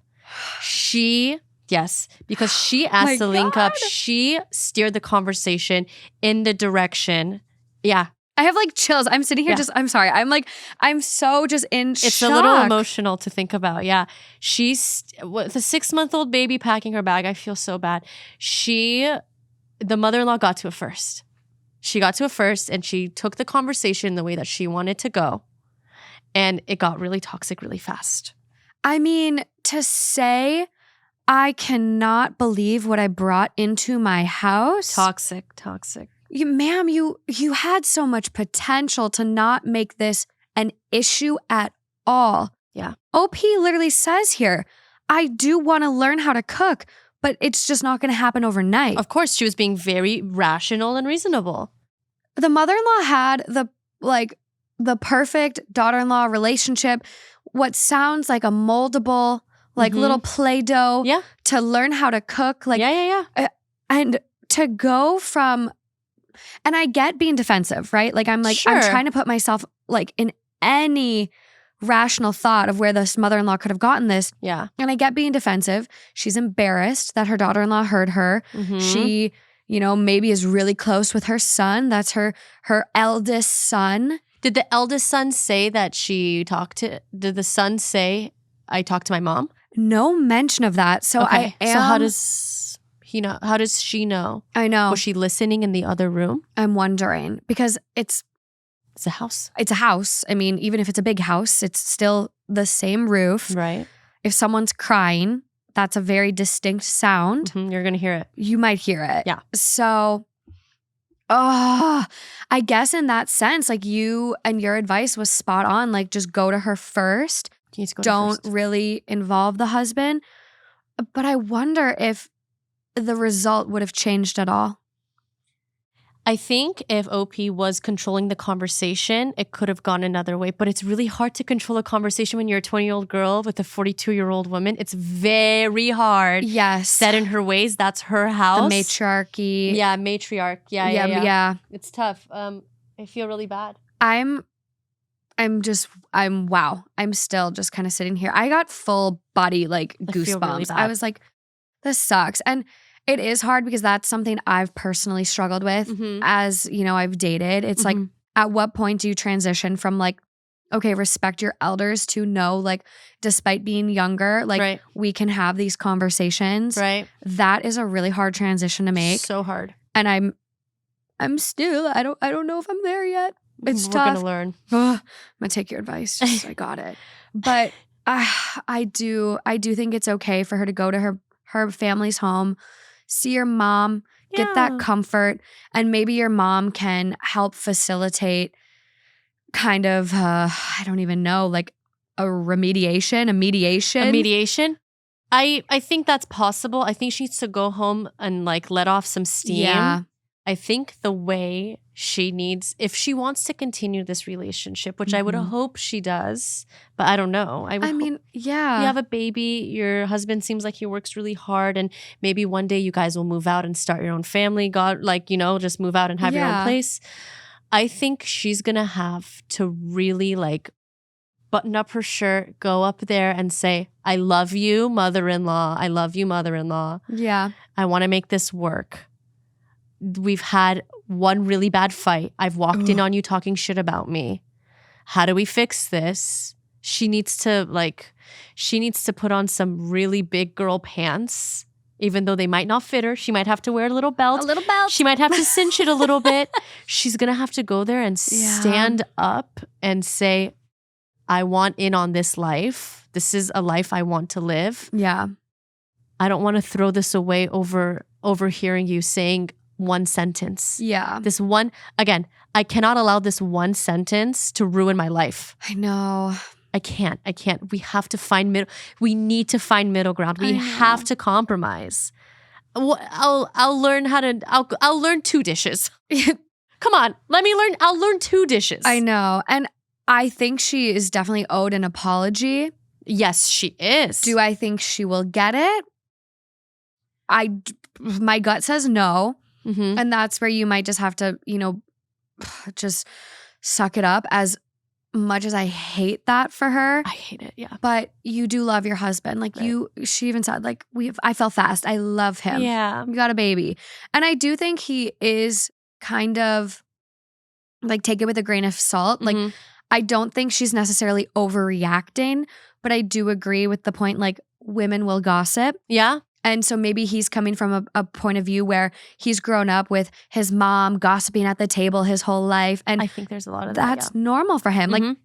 because she asked to link up, she steered the conversation in the direction. Yeah. I have like chills. I'm sitting here I'm sorry. I'm so just in shock. It's a little emotional to think about. Yeah. She's with a 6-month-old baby packing her bag. I feel so bad. The mother-in-law got to it first. She got to it first and she took the conversation the way that she wanted to go. And it got really toxic really fast. I mean, to say I cannot believe what I brought into my house. Toxic. Ma'am, you had so much potential to not make this an issue at all. Yeah. OP literally says here, I do want to learn how to cook, but it's just not going to happen overnight. Of course, she was being very rational and reasonable. The mother-in-law had the perfect daughter-in-law relationship, what sounds like a moldable, little Play-Doh to learn how to cook. And to go from... And I get being defensive, right? I'm trying to put myself in any rational thought of where this mother-in-law could have gotten this. Yeah. And I get being defensive. She's embarrassed that her daughter-in-law heard her. She, maybe is really close with her son. That's her eldest son. Did the eldest son say that did the son say, I talked to my mom? No mention of that. So okay. So how does he know? How does she know? I know. Was she listening in the other room? I'm wondering because it's a house. It's a house. I mean, even if it's a big house, it's still the same roof. Right. If someone's crying, that's a very distinct sound. You're going to hear it. You might hear it. Yeah. So, I guess in that sense, you and your advice was spot on. Just go to her first. Don't really involve the husband. But I wonder if the result would have changed at all. I think if OP was controlling the conversation, it could have gone another way. But it's really hard to control a conversation when you're a 20-year-old girl with a 42-year-old woman. It's very hard. Yes. Set in her ways. That's her house. The matriarchy. Yeah, matriarch. Yeah. It's tough. I feel really bad. wow. I'm still just kind of sitting here. I got full body goosebumps. Really I was like, this sucks. And it is hard because that's something I've personally struggled with as, I've dated. It's at what point do you transition from okay, respect your elders to no, despite being younger, we can have these conversations. Right. That is a really hard transition to make. So hard. And I'm still, I don't know if I'm there yet. It's tough. We're going to learn. I'm going to take your advice. I got it. But I do think it's okay for her to go to her family's home, see your mom, get that comfort, and maybe your mom can help facilitate kind of, I don't even know, a mediation. I think that's possible. I think she needs to go home and let off some steam. Yeah. I think the way she needs, if she wants to continue this relationship, which I would hope she does, but I don't know. You have a baby, your husband seems like he works really hard, and maybe one day you guys will move out and start your own family. Just move out and have your own place. I think she's going to have to really button up her shirt, go up there and say, I love you, mother-in-law. I love you, mother-in-law. Yeah. I want to make this work. We've had one really bad fight. I've walked in on you talking shit about me. How do we fix this? She needs to put on some really big girl pants, even though they might not fit her. She might have to wear a little belt. She might have to cinch it a little bit. She's going to have to go there and stand up and say, I want in on this life. This is a life I want to live. Yeah. I don't want to throw this away overhearing you saying one sentence. Yeah. I cannot allow this one sentence to ruin my life. I know. I can't. We have to find we need to find middle ground. We have to compromise. I'll learn how to, I'll learn 2 dishes. Come on, I'll learn 2 dishes. I know. And I think she is definitely owed an apology. Yes, she is. Do I think she will get it? My gut says no. Mm-hmm. And that's where you might just have to, just suck it up. As much as I hate that for her. I hate it, yeah. But you do love your husband. Like she even said, like, I fell fast. I love him. Yeah. We got a baby. And I do think he is kind of like, take it with a grain of salt. Mm-hmm. Like, I don't think she's necessarily overreacting, but I do agree with the point, like, women will gossip. Yeah. And so maybe he's coming from a point of view where he's grown up with his mom gossiping at the table his whole life. And I think there's a lot of that. That's normal for him. Mm-hmm. Like,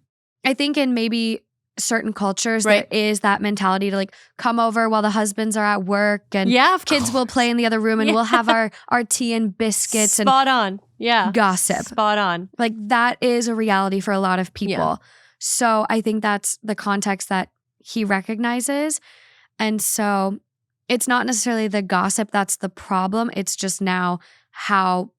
I think in maybe certain cultures, right. there is that mentality to like come over while the husbands are at work and kids will play in the other room and we'll have our tea and biscuits. Spot on. Yeah. Gossip. Spot on. Like that is a reality for a lot of people. Yeah. So I think that's the context that he recognizes. And so it's not necessarily the gossip that's the problem. It's just now how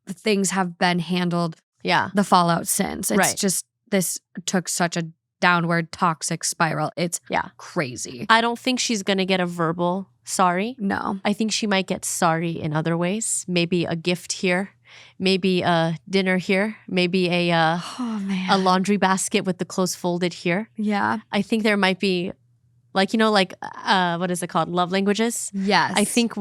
things have been handled. Yeah. The fallout since. It's just, this took such a downward toxic spiral. It's crazy. I don't think she's going to get a verbal sorry. No. I think she might get sorry in other ways. Maybe a gift here. Maybe a dinner here. Maybe a laundry basket with the clothes folded here. Yeah. I think there might be what is it called? Love languages? Yes. I think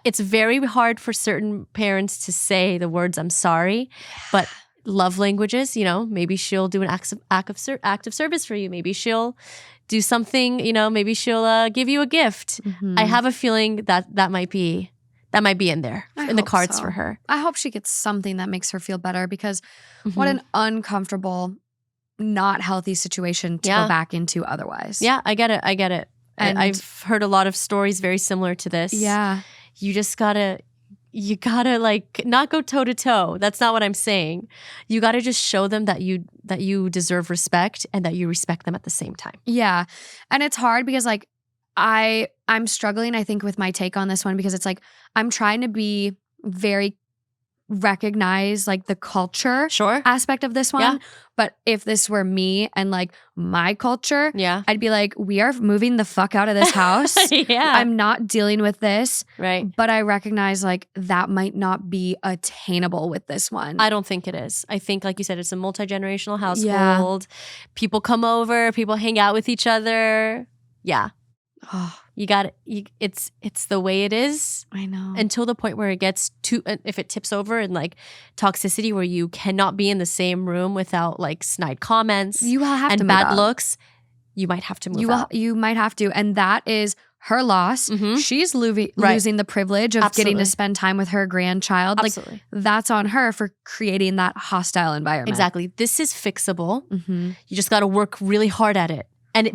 it's very hard for certain parents to say the words "I'm sorry," but love languages, maybe she'll do an act of service for you. Maybe she'll do something, maybe she'll give you a gift. Mm-hmm. I have a feeling that might be in there, in the cards for her. I hope she gets something that makes her feel better because what an uncomfortable, not healthy situation to go back into otherwise. Yeah, I get it. And I've heard a lot of stories very similar to this. Yeah. You just gotta like not go toe to toe. That's not what I'm saying. You gotta just show them that you deserve respect and that you respect them at the same time. Yeah. And it's hard because like I'm struggling, I think, with my take on this one because it's like I'm trying to be very recognize like the culture aspect of this one. Yeah. But if this were me and like my culture, I'd be like, we are moving the fuck out of this house. I'm not dealing with this. Right. But I recognize like that might not be attainable with this one. I don't think it is. I think, like you said, it's a multi-generational household. People come over, people hang out with each other. Yeah. Oh. You got it. It's the way it is. I know. Until the point where it gets if it tips over in like toxicity where you cannot be in the same room without like snide comments and bad looks, you might have to move out. You might have to. And that is her loss. Mm-hmm. She's losing the privilege of getting to spend time with her grandchild. Absolutely. Like that's on her for creating that hostile environment. Exactly. This is fixable. Mm-hmm. You just got to work really hard at it.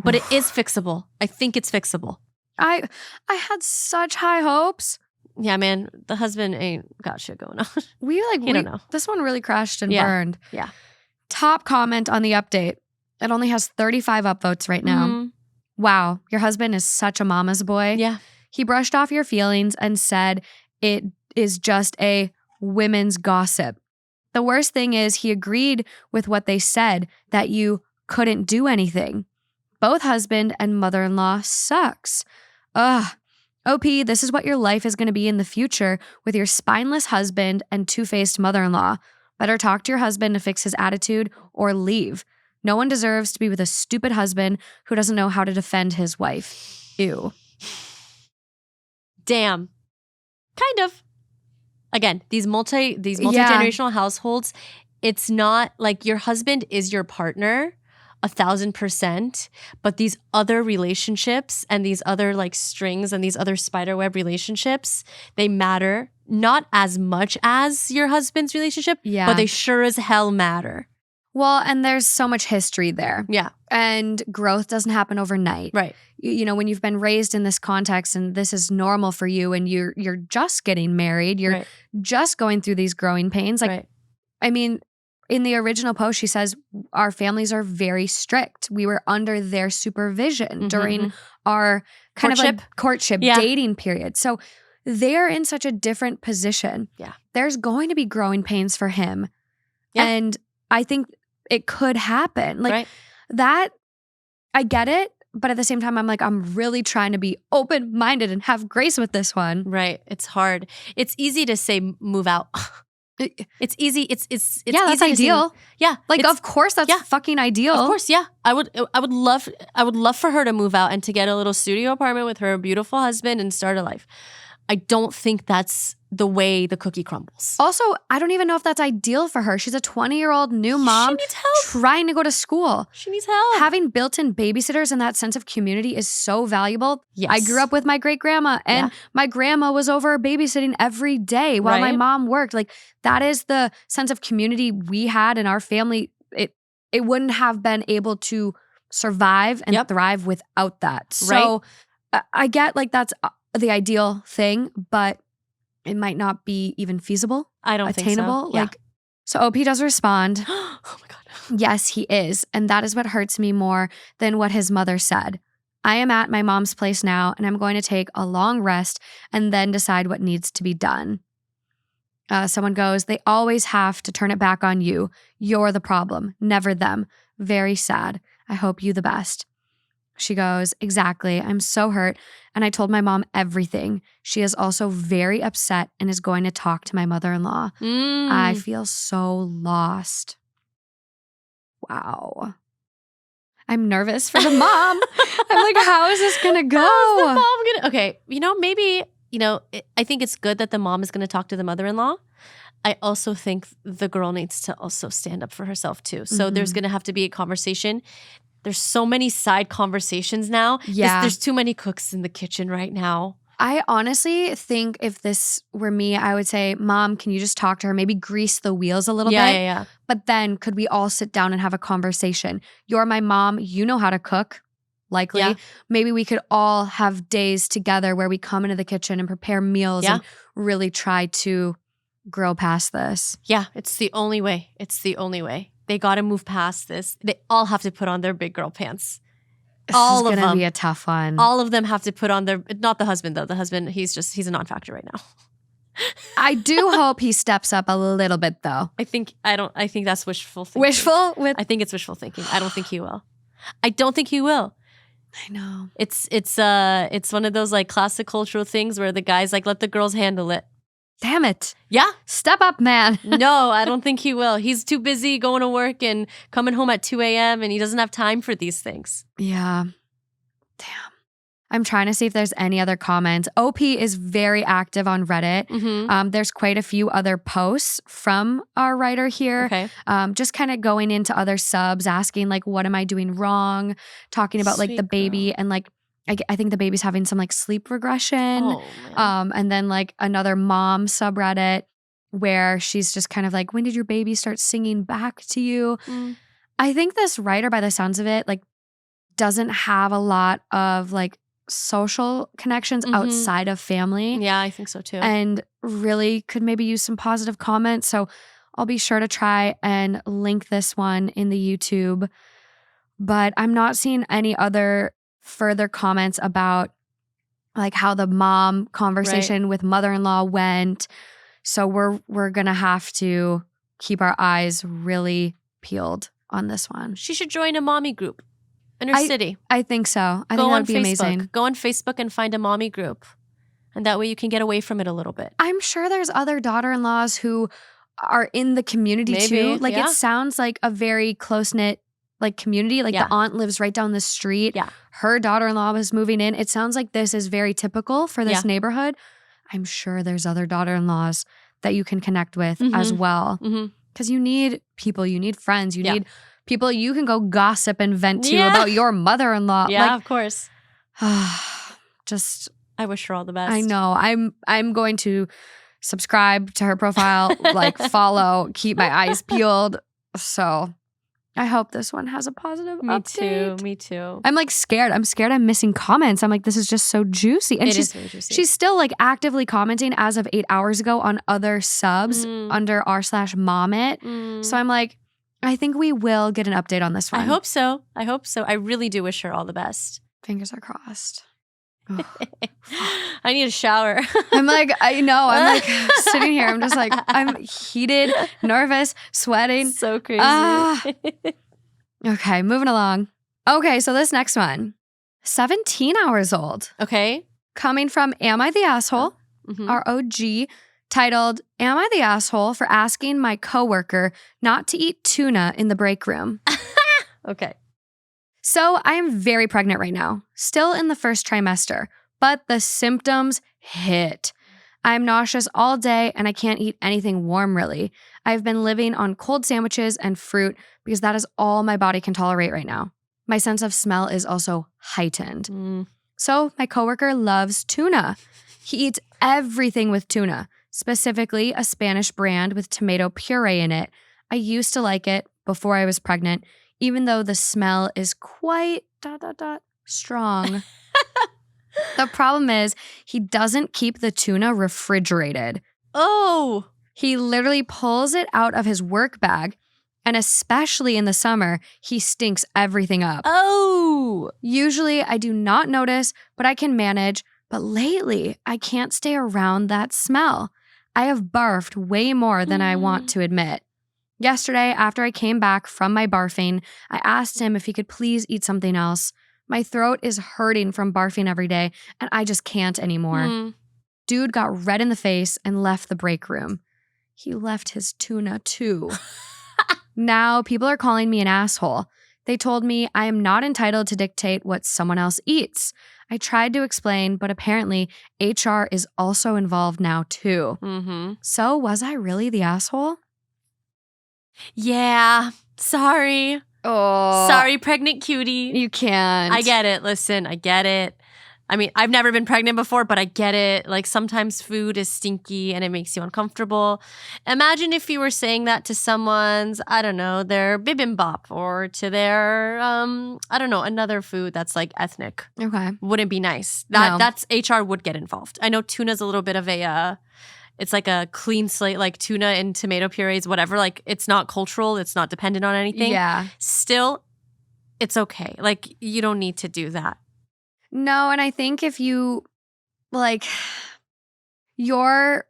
But it is fixable. I think it's fixable. I had such high hopes. Yeah, man. The husband ain't got shit going on. We don't know. This one really crashed and burned. Yeah. Top comment on the update. It only has 35 upvotes right now. Mm-hmm. Wow, your husband is such a mama's boy. Yeah. He brushed off your feelings and said it is just a women's gossip. The worst thing is he agreed with what they said, that you couldn't do anything. Both husband and mother-in-law sucks. Ugh. OP, this is what your life is going to be in the future with your spineless husband and two-faced mother-in-law. Better talk to your husband to fix his attitude or leave. No one deserves to be with a stupid husband who doesn't know how to defend his wife. Ew. Damn. Kind of. Again, these multi-generational households, it's not like your husband is your partner 1,000%, but these other relationships and these other like strings and these other spiderweb relationships, they matter not as much as your husband's relationship, but they sure as hell matter. Well, and there's so much history there. Yeah. And growth doesn't happen overnight. Right. You know, when you've been raised in this context and this is normal for you and you're just getting married, you're just going through these growing pains. Like, I mean, in the original post, she says, our families are very strict. We were under their supervision during our kind of like courtship dating period. So they're in such a different position. Yeah. There's going to be growing pains for him. Yeah. And I think it could happen. Like right. that, I get it. But at the same time, I'm like, I'm really trying to be open-minded and have grace with this one. Right. It's hard. It's easy to say move out. It's easy. It's yeah, that's easy ideal. Yeah. Like, of course, that's fucking ideal. Of course, yeah. I would love for her to move out and to get a little studio apartment with her beautiful husband and start a life. I don't think that's the way the cookie crumbles. Also, I don't even know if that's ideal for her. She's a 20-year-old new mom. She needs help. Trying to go to school. She needs help. Having built-in babysitters and that sense of community is so valuable. Yes. I grew up with my great-grandma, and my grandma was over babysitting every day while my mom worked. Like, that is the sense of community we had in our family. It wouldn't have been able to survive and thrive without that. So I get like that's the ideal thing, but it might not be even feasible. I don't attainable. think so. Like, so OP does respond. Oh my God. Yes, he is. And that is what hurts me more than what his mother said. I am at my mom's place now, and I'm going to take a long rest and then decide what needs to be done. Someone goes, they always have to turn it back on you. You're the problem, never them. Very sad. I hope you the best. She goes, exactly. I'm so hurt. And I told my mom everything. She is also very upset and is going to talk to my mother-in-law. I feel so lost. Wow. I'm nervous for the mom. I'm like, how is this going to go? How's the mom gonna? Okay, maybe, I think it's good that the mom is going to talk to the mother-in-law. I also think the girl needs to also stand up for herself too. So there's going to have to be a conversation. There's so many side conversations now. Yeah. There's too many cooks in the kitchen right now. I honestly think if this were me, I would say, Mom, can you just talk to her? Maybe grease the wheels a little bit. Yeah. But then could we all sit down and have a conversation? You're my mom. You know how to cook, likely. Yeah. Maybe we could all have days together where we come into the kitchen and prepare meals and really try to grow past this. Yeah, it's the only way. It's the only way. They got to move past this. They all have to put on their big girl pants. All of them. This is going to be a tough one. All of them have to put on their, not the husband though. The husband, he's a non-factor right now. I do hope he steps up a little bit though. I think that's wishful thinking. I think it's wishful thinking. I don't think he will. I don't think he will. I know. It's one of those like classic cultural things where the guy's like, let the girls handle it. Damn it. Yeah. Step up, man. No, I don't think he will. He's too busy going to work and coming home at 2 a.m. and he doesn't have time for these things. Yeah. Damn. I'm trying to see if there's any other comments. OP is very active on Reddit. There's quite a few other posts from our writer here. Okay. Just kind of going into other subs, asking like, what am I doing wrong? Talking about like the baby and like, I think the baby's having some like sleep regression. Oh, man. And then like another mom subreddit where she's just kind of like, when did your baby start singing back to you? I think this writer, by the sounds of it, like doesn't have a lot of like social connections outside of family. Yeah, I think so too. And really could maybe use some positive comments. So I'll be sure to try and link this one in the YouTube. But I'm not seeing any other further comments about like how the mom conversation with mother-in-law went. So we're gonna have to keep our eyes really peeled on this one. She should join a mommy group in her city. I think so. I think that would be amazing. Go on Facebook and find a mommy group. And that way you can get away from it a little bit. I'm sure there's other daughter-in-laws who are in the community too. Like it sounds like a very close-knit like community. Like the aunt lives right down the street. Yeah. Her daughter-in-law was moving in. It sounds like this is very typical for this neighborhood. I'm sure there's other daughter-in-laws that you can connect with as well. Because you need people, you need friends, you need people you can go gossip and vent to about your mother-in-law. Yeah, like, of course. Just I wish her all the best. I know. I'm going to subscribe to her profile, like follow, keep my eyes peeled. So I hope this one has a positive update. Me too. I'm like scared. I'm scared I'm missing comments. I'm like, this is just so juicy. And it is very juicy. She's still like actively commenting as of 8 hours ago on other subs under r/momit. So I'm like, I think we will get an update on this one. I hope so. I really do wish her all the best. Fingers are crossed. I need a shower. I'm like sitting here. I'm just like, I'm heated, nervous, sweating. So crazy. Okay, moving along. Okay, so this next one, 17 hours old. Okay. Coming from Am I the Asshole? Our OG, titled, Am I the Asshole for asking my coworker not to eat tuna in the break room? Okay. So I am very pregnant right now, still in the first trimester, but the symptoms hit. I'm nauseous all day and I can't eat anything warm really. I've been living on cold sandwiches and fruit because that is all my body can tolerate right now. My sense of smell is also heightened. So my coworker loves tuna. He eats everything with tuna, specifically a Spanish brand with tomato puree in it. I used to like it before I was pregnant, even though the smell is quite strong. The problem is he doesn't keep the tuna refrigerated. Oh. He literally pulls it out of his work bag, and especially in the summer, he stinks everything up. Oh. Usually I do not notice, but I can manage. But lately, I can't stay around that smell. I have barfed way more than I want to admit. Yesterday, after I came back from my barfing, I asked him if he could please eat something else. My throat is hurting from barfing every day, and I just can't anymore. Dude got red in the face and left the break room. He left his tuna too. Now, people are calling me an asshole. They told me I am not entitled to dictate what someone else eats. I tried to explain, but apparently HR is also involved now too. So was I really the asshole? Yeah. Sorry. Oh. Sorry, pregnant cutie. You can't. I get it. Listen, I get it. I mean, I've never been pregnant before, but I get it. Like sometimes food is stinky and it makes you uncomfortable. Imagine if you were saying that to someone's, I don't know, their bibimbap or to their, I don't know, another food that's like ethnic. Okay. Wouldn't be nice. No. That's HR would get involved. I know tuna's a little bit of a, it's like a clean slate, like tuna and tomato purees, whatever. Like it's not cultural. It's not dependent on anything. Yeah. Still, it's okay. Like you don't need to do that. No, and I think if you, like, you're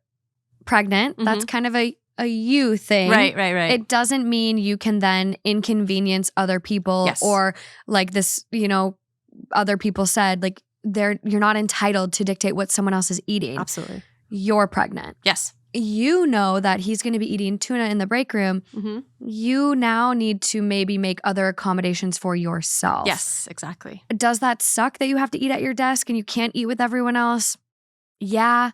pregnant, that's kind of a you thing. Right. It doesn't mean you can then inconvenience other people or like this, other people said, like, you're not entitled to dictate what someone else is eating. Absolutely. You're pregnant. Yes. You know that he's going to be eating tuna in the break room. You now need to maybe make other accommodations for yourself. Yes, exactly. Does that suck that you have to eat at your desk and you can't eat with everyone else? Yeah,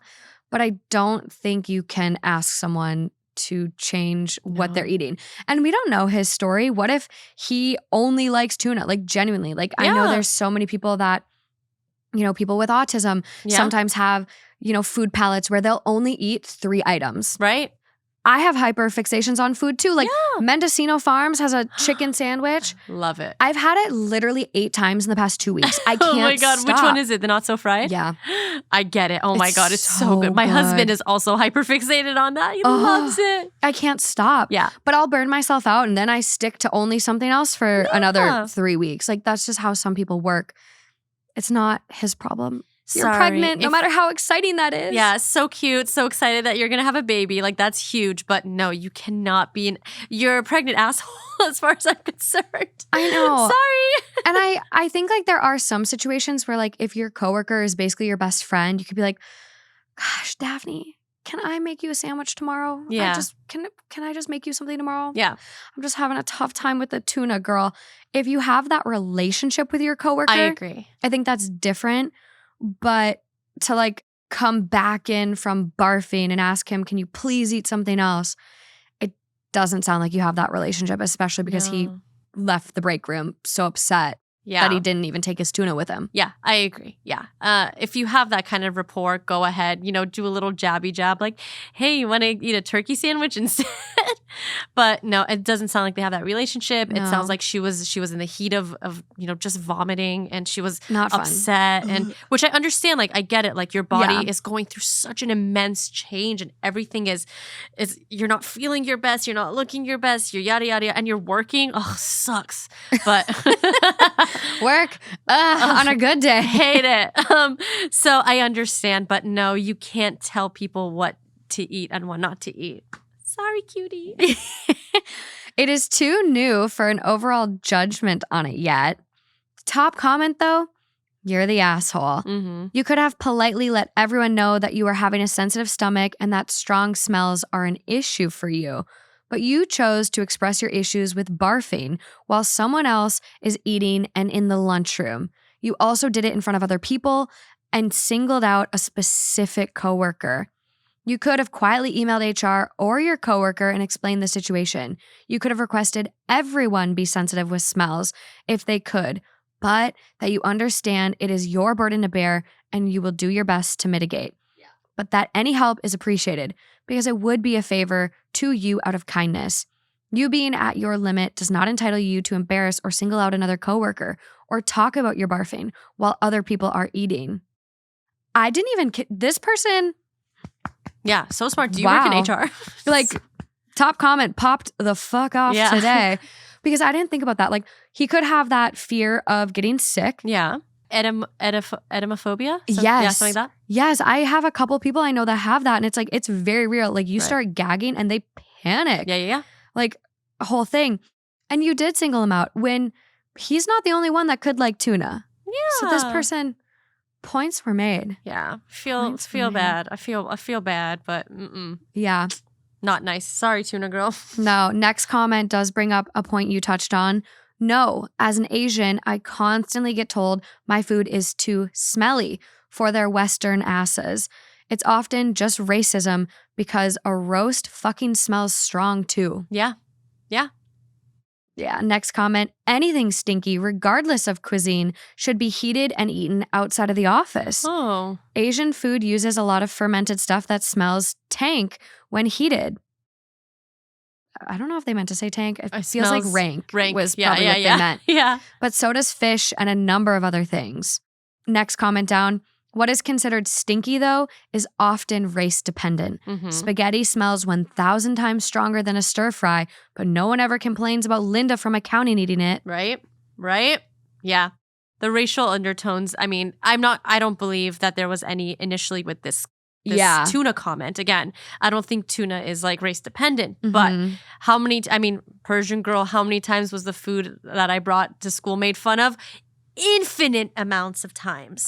but I don't think you can ask someone to change what they're eating. And we don't know his story. What if he only likes tuna? Like genuinely. Like I know there's so many people that, people with autism sometimes have food palettes where they'll only eat 3 items. Right. I have hyperfixations on food too. Like Mendocino Farms has a chicken sandwich. Love it. I've had it literally 8 times in the past 2 weeks. I can't Oh my God. stop. Which one is it? The not so fried? Yeah. I get it. Oh my God. It's so good. My husband is also hyperfixated on that. He loves it. I can't stop. Yeah. But I'll burn myself out and then I stick to only something else for another 3 weeks. Like that's just how some people work. It's not his problem. You're pregnant, no matter how exciting that is. Yeah, so cute, so excited that you're going to have a baby. Like, that's huge. But no, you cannot be you're a pregnant asshole as far as I'm concerned. I know. Sorry. And I think, like, there are some situations where, like, if your coworker is basically your best friend, you could be like, gosh, Daphne, can I make you a sandwich tomorrow? Yeah. Can I just make you something tomorrow? Yeah. I'm just having a tough time with the tuna, girl. If you have that relationship with your coworker, I agree. I think that's different. But to like come back in from barfing and ask him, can you please eat something else? It doesn't sound like you have that relationship, especially because he left the break room so upset that he didn't even take his tuna with him. Yeah, I agree. Yeah. If you have that kind of rapport, go ahead, do a little jabby jab like, hey, you want to eat a turkey sandwich instead? But no, it doesn't sound like they have that relationship. No. It sounds like she was in the heat of just vomiting, and she was Not fun. upset, and which I understand. Like I get it. Like your body Yeah. is going through such an immense change, and everything is you're not feeling your best, you're not looking your best, you're yada yada, and you're working. Oh, sucks. But Work on a good day. hate it. So I understand, but no, you can't tell people what to eat and what not to eat. Sorry, cutie. It is too new for an overall judgment on it yet. Top comment though, you're the asshole. Mm-hmm. You could have politely let everyone know that you are having a sensitive stomach and that strong smells are an issue for you. But you chose to express your issues with barfing while someone else is eating and in the lunchroom. You also did it in front of other people and singled out a specific coworker. You could have quietly emailed HR or your coworker and explained the situation. You could have requested everyone be sensitive with smells if they could, but that you understand it is your burden to bear and you will do your best to mitigate. But that any help is appreciated because it would be a favor to you out of kindness. You being at your limit does not entitle you to embarrass or single out another coworker or talk about your barfing while other people are eating. I didn't even this person. Yeah, so smart. Do you work in HR? Like, top comment popped the fuck off today because I didn't think about that. Like, he could have that fear of getting sick. Yeah. Edemophobia? Yes. Yeah, something like that? Yes, I have a couple people I know that have that, and it's like, it's very real. Like, you start gagging and they panic. Yeah. Like, a whole thing. And you did single him out when he's not the only one that could like tuna. Yeah. So this person, points were made. Yeah. Feel bad. I feel bad, but Yeah. not nice. Sorry, tuna girl. No, next comment does bring up a point you touched on. No, as an Asian, I constantly get told my food is too smelly for their Western asses. It's often just racism because a roast fucking smells strong too. Yeah. Yeah, next comment. Anything stinky, regardless of cuisine, should be heated and eaten outside of the office. Oh. Asian food uses a lot of fermented stuff that smells tank when heated. I don't know if they meant to say tank. It feels like rank. Rank Was probably what they meant. Yeah. But so does fish and a number of other things. Next comment down. What is considered stinky, though, is often race dependent. Mm-hmm. Spaghetti smells 1,000 times stronger than a stir fry, but no one ever complains about Linda from accounting eating it. Right? Yeah. The racial undertones, I mean, I don't believe that there was any initially with this tuna comment. Again, I don't think tuna is like race dependent, but how many, Persian girl, how many times was the food that I brought to school made fun of? Infinite amounts of times.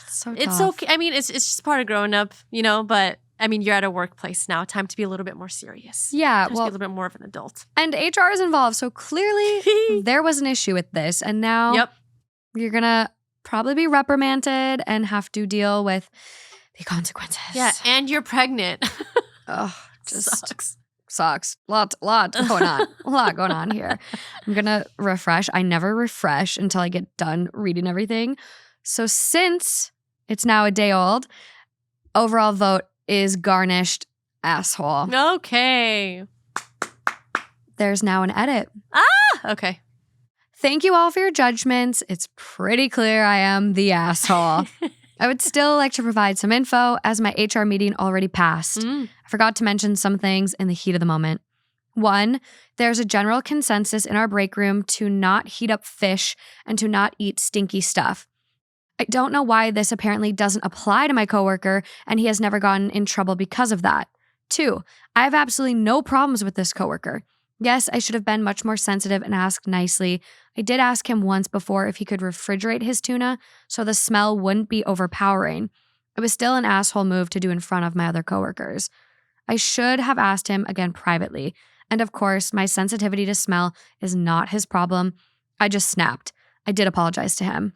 So it's tough. okay. I mean, it's just part of growing up, but I mean, you're at a workplace now. Time to be a little bit more serious. Yeah, Time to be a little bit more of an adult. And HR is involved, so clearly there was an issue with this. And now you're going to probably be reprimanded and have to deal with the consequences. Yeah, and you're pregnant. Oh, just sucks. Lot going on. A lot going on here. I'm going to refresh. I never refresh until I get done reading everything. So since it's now a day old, overall vote is garnished asshole. Okay. There's now an edit. Okay. Thank you all for your judgments. It's pretty clear I am the asshole. I would still like to provide some info as my HR meeting already passed. I forgot to mention some things in the heat of the moment. 1, there's a general consensus in our break room to not heat up fish and to not eat stinky stuff. I don't know why this apparently doesn't apply to my coworker and he has never gotten in trouble because of that. 2, I have absolutely no problems with this coworker. Yes, I should have been much more sensitive and asked nicely. I did ask him once before if he could refrigerate his tuna so the smell wouldn't be overpowering. It was still an asshole move to do in front of my other coworkers. I should have asked him again privately. And of course, my sensitivity to smell is not his problem. I just snapped. I did apologize to him.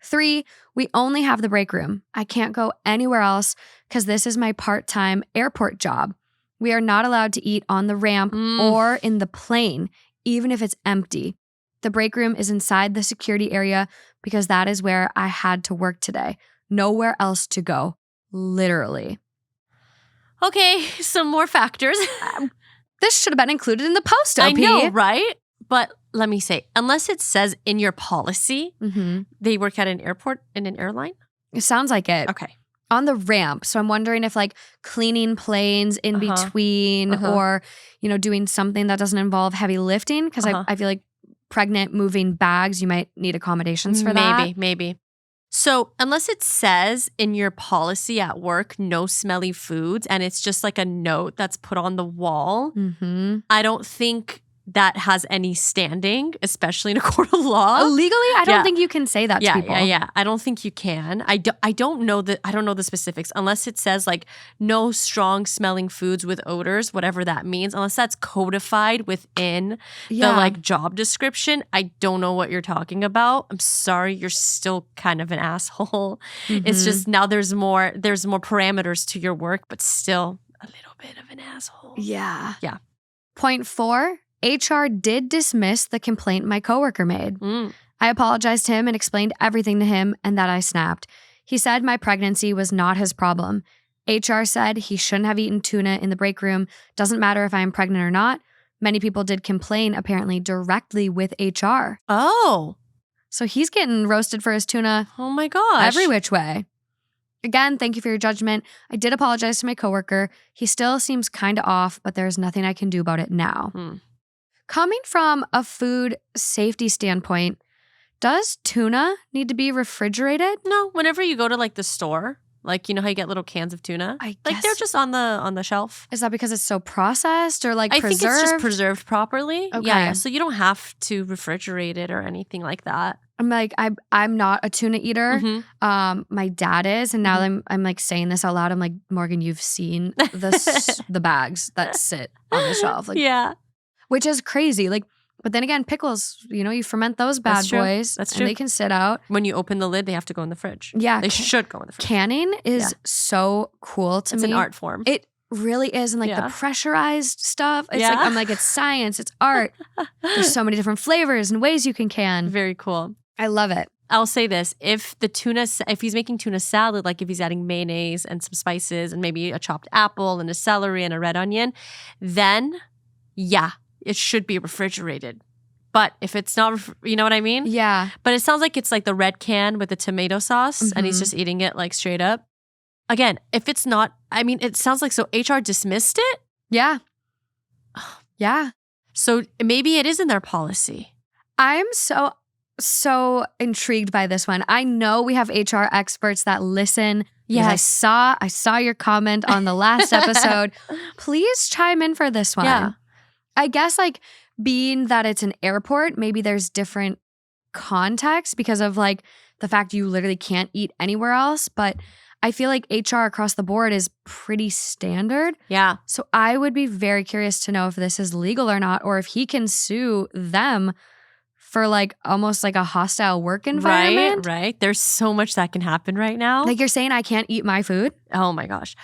3, we only have the break room. I can't go anywhere else because this is my part-time airport job. We are not allowed to eat on the ramp or in the plane, even if it's empty. The break room is inside the security area because that is where I had to work today. Nowhere else to go. Literally. Okay, some more factors. This should have been included in the post, OP. I know, right? But let me say, unless it says in your policy, they work at an airport in an airline. It sounds like it. Okay. On the ramp. So I'm wondering if like cleaning planes in between or, doing something that doesn't involve heavy lifting. Because I feel like pregnant moving bags, you might need accommodations for that. Maybe. So unless it says in your policy at work, no smelly foods, and it's just like a note that's put on the wall, I don't think that has any standing, especially in a court of law. Legally, I don't think you can say that to people. Yeah. I don't think you can. I don't know the specifics unless it says like no strong smelling foods with odors, whatever that means. Unless that's codified within the like job description, I don't know what you're talking about. I'm sorry, you're still kind of an asshole. It's just now there's more parameters to your work, but still a little bit of an asshole. Yeah. Point 4. HR did dismiss the complaint my coworker made. I apologized to him and explained everything to him and that I snapped. He said my pregnancy was not his problem. HR said he shouldn't have eaten tuna in the break room. Doesn't matter if I am pregnant or not. Many people did complain apparently directly with HR. Oh. So he's getting roasted for his tuna. Oh my gosh. Every which way. Again, thank you for your judgment. I did apologize to my coworker. He still seems kind of off, but there's nothing I can do about it now. Coming from a food safety standpoint, does tuna need to be refrigerated? No, whenever you go to like the store, like you know how you get little cans of tuna? I like guess. they're just on the shelf. Is that because it's so processed or like I preserved? think it's just preserved properly. Okay. Yeah, so you don't have to refrigerate it or anything like that. I'm like, I'm not a tuna eater. My dad is, and now I'm like saying this out loud. I'm like, Morgan, you've seen the bags that sit on the shelf. Like, yeah. Which is crazy. Like, but then again, pickles, you ferment those bad boys. That's true. And they can sit out. When you open the lid, they have to go in the fridge. Yeah. They should go in the fridge. Canning is so cool to me. It's an art form. It really is. And like the pressurized stuff, it's like, I'm like, it's science, it's art. There's so many different flavors and ways you can can. Very cool. I love it. I'll say this, if he's making tuna salad, like if he's adding mayonnaise and some spices and maybe a chopped apple and a celery and a red onion, then it should be refrigerated. But if it's not, you know what I mean? Yeah. But it sounds like it's like the red can with the tomato sauce and he's just eating it like straight up. Again, if it's not, I mean, it sounds like so HR dismissed it? Yeah. Yeah. So maybe it is in their policy. I'm so intrigued by this one. I know we have HR experts that listen. Yes. I saw your comment on the last episode. Please chime in for this one. Yeah. I guess like being that it's an airport, maybe there's different context because of like the fact you literally can't eat anywhere else. But I feel like HR across the board is pretty standard. Yeah. So I would be very curious to know if this is legal or not, or if he can sue them for like almost like a hostile work environment. Right. There's so much that can happen right now. Like you're saying I can't eat my food? Oh my gosh.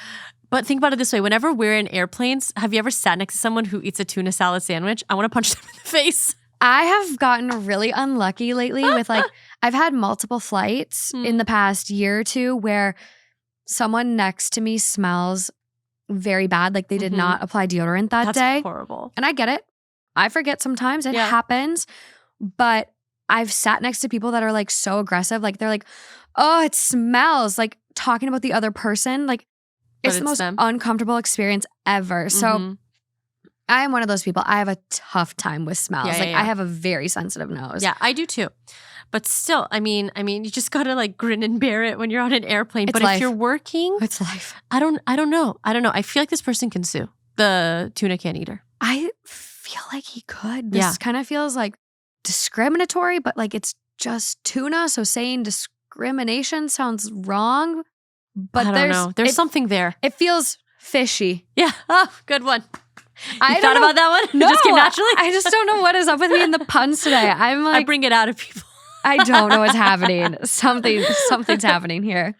But think about it this way. Whenever we're in airplanes, have you ever sat next to someone who eats a tuna salad sandwich? I want to punch them in the face. I have gotten really unlucky lately with like, I've had multiple flights in the past year or two where someone next to me smells very bad. Like they did not apply deodorant that day. That's horrible. And I get it. I forget sometimes. It happens. But I've sat next to people that are like so aggressive. Like they're like, oh, it smells. Like talking about the other person. Like it's the most uncomfortable experience ever. So I am one of those people. I have a tough time with smells. I have a very sensitive nose. Yeah, I do too. But still, I mean, you just gotta like grin and bear it when you're on an airplane. It's but life. If you're working, It's life. I don't know. I feel like this person can sue the tuna can eater. I feel like he could. This kind of feels like discriminatory, but like it's just tuna. So saying discrimination sounds wrong. But I don't know. There's something there. It feels fishy. Yeah. Oh, good one. I thought about that one? No, It just came naturally? I just don't know what is up with me in the puns today. I'm like, I bring it out of people. I don't know what's happening. Something's happening here.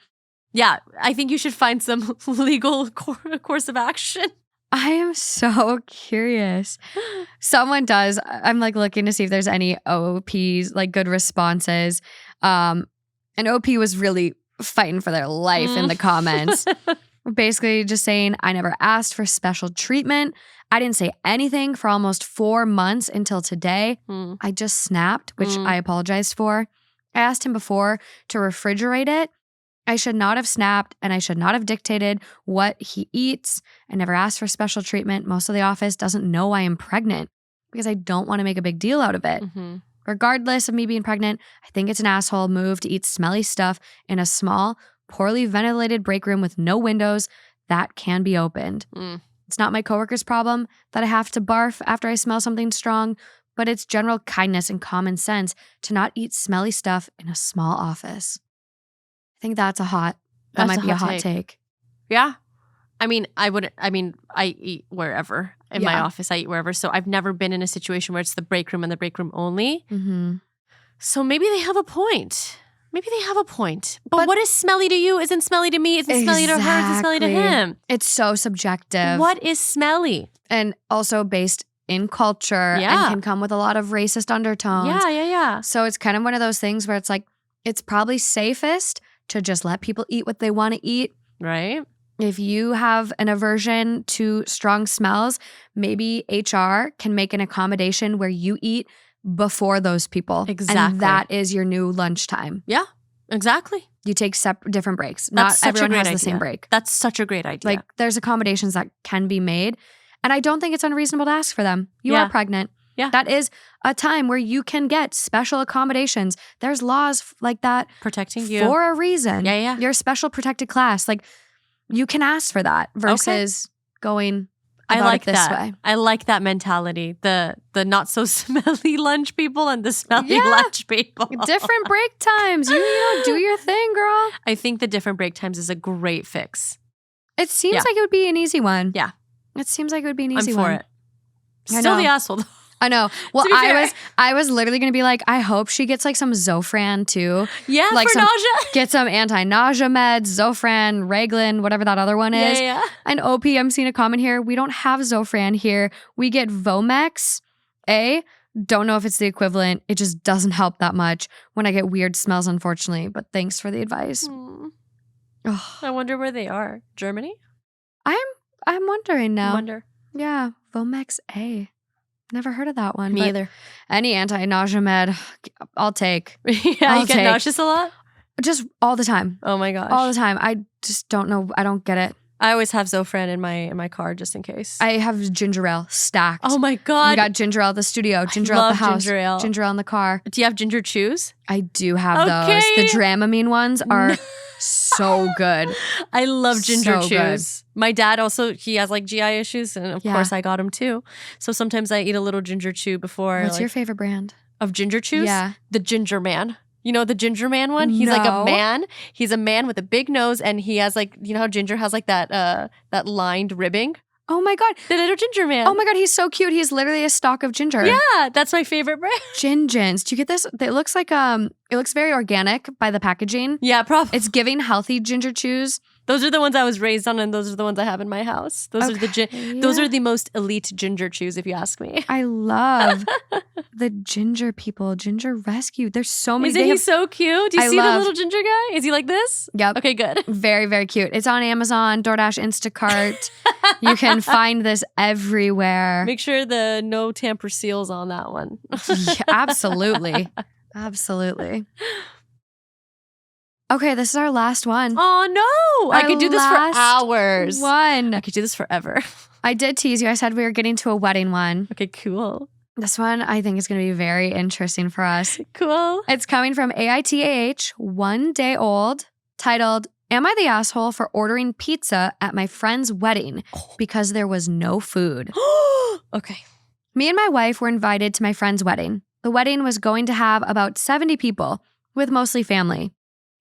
Yeah, I think you should find some legal course of action. I am so curious. Someone does. I'm like looking to see if there's any OPs, like good responses. And OP was really fighting for their life in the comments. Basically just saying, I never asked for special treatment. I didn't say anything for almost 4 months until today. I just snapped, which I apologized for. I asked him before to refrigerate it. I should not have snapped, and I should not have dictated what he eats. I never asked for special treatment. Most of the office doesn't know I am pregnant because I don't want to make a big deal out of it. Regardless of me being pregnant, I think it's an asshole move to eat smelly stuff in a small, poorly ventilated break room with no windows that can be opened. It's not my coworker's problem that I have to barf after I smell something strong, but it's general kindness and common sense to not eat smelly stuff in a small office. I think that might be a hot take. Yeah. I eat wherever. In my office, I eat wherever. So I've never been in a situation where it's the break room and the break room only. So maybe they have a point. But what is smelly to you isn't smelly to me. Isn't smelly to her. Isn't smelly to him. It's so subjective. What is smelly? And also based in culture and can come with a lot of racist undertones. Yeah. So it's kind of one of those things where it's like, it's probably safest to just let people eat what they want to eat. Right. If you have an aversion to strong smells, maybe HR can make an accommodation where you eat before those people. Exactly. And that is your new lunchtime. Yeah, exactly. You take different breaks. Not everyone has the same break. That's such a great idea. Like there's accommodations that can be made. And I don't think it's unreasonable to ask for them. You are pregnant. Yeah. That is a time where you can get special accommodations. There's laws like that. Protecting you. For a reason. Yeah. You're a special protected class. Like you can ask for that versus going about it this way. I like that mentality. The not so smelly lunch people and the smelly lunch people. Different break times. You do your thing, girl. I think the different break times is a great fix. It seems like it would be an easy one. Yeah. It seems like it would be an easy one. I'm for it. Still the asshole. I know. Well, I was literally going to be like, I hope she gets like some Zofran too. Yeah, like for nausea. Get some anti-nausea meds, Zofran, Reglan, whatever that other one is. Yeah. And OP, I'm seeing a comment here. We don't have Zofran here. We get Vomex. Don't know if it's the equivalent. It just doesn't help that much when I get weird smells, unfortunately. But thanks for the advice. I wonder where they are. Germany? I'm wondering now. Yeah, Vomex A. Never heard of that one. Me either. Any anti-nausea med, I'll take. You get nauseous a lot? Just all the time. Oh my gosh. All the time. I just don't know. I don't get it. I always have Zofran in my car just in case. I have ginger ale stacked. Oh my God. We got ginger ale at the studio, ginger ale at the house, ginger ale in the car. Do you have ginger chews? I do have those. The Dramamine ones are so good. I love ginger chews. Good. My dad also, he has like GI issues, and of course I got him too. So sometimes I eat a little ginger chew before. What's your favorite brand? Of ginger chews? Yeah. The Ginger Man. You know the Ginger Man one? He's like a man. He's a man with a big nose, and he has like, you know how ginger has like that lined ribbing? Oh my God. The little ginger man. Oh my God, he's so cute. He's literally a stalk of ginger. Yeah, that's my favorite brand. Gingins. Do you get this? It looks like it looks very organic by the packaging. Yeah, probably. It's giving healthy ginger chews. Those are the ones I was raised on, and those are the ones I have in my house. Those are the most elite ginger chews, if you ask me. I love the ginger people, Ginger Rescue. There's so many. Isn't he so cute? Do you see the little ginger guy? Is he like this? Yep. Okay, good. Very, very cute. It's on Amazon, DoorDash, Instacart. You can find this everywhere. Make sure the no tamper seal's on that one. Yeah, absolutely. Absolutely. Okay, this is our last one. Oh no! I could do this for hours. I could do this forever. I did tease you. I said we were getting to a wedding one. Okay, cool. This one I think is going to be very interesting for us. Cool. It's coming from AITAH, 1 day old, titled, "Am I the asshole for ordering pizza at my friend's wedding because there was no food?" Okay. Me and my wife were invited to my friend's wedding. The wedding was going to have about 70 people, with mostly family.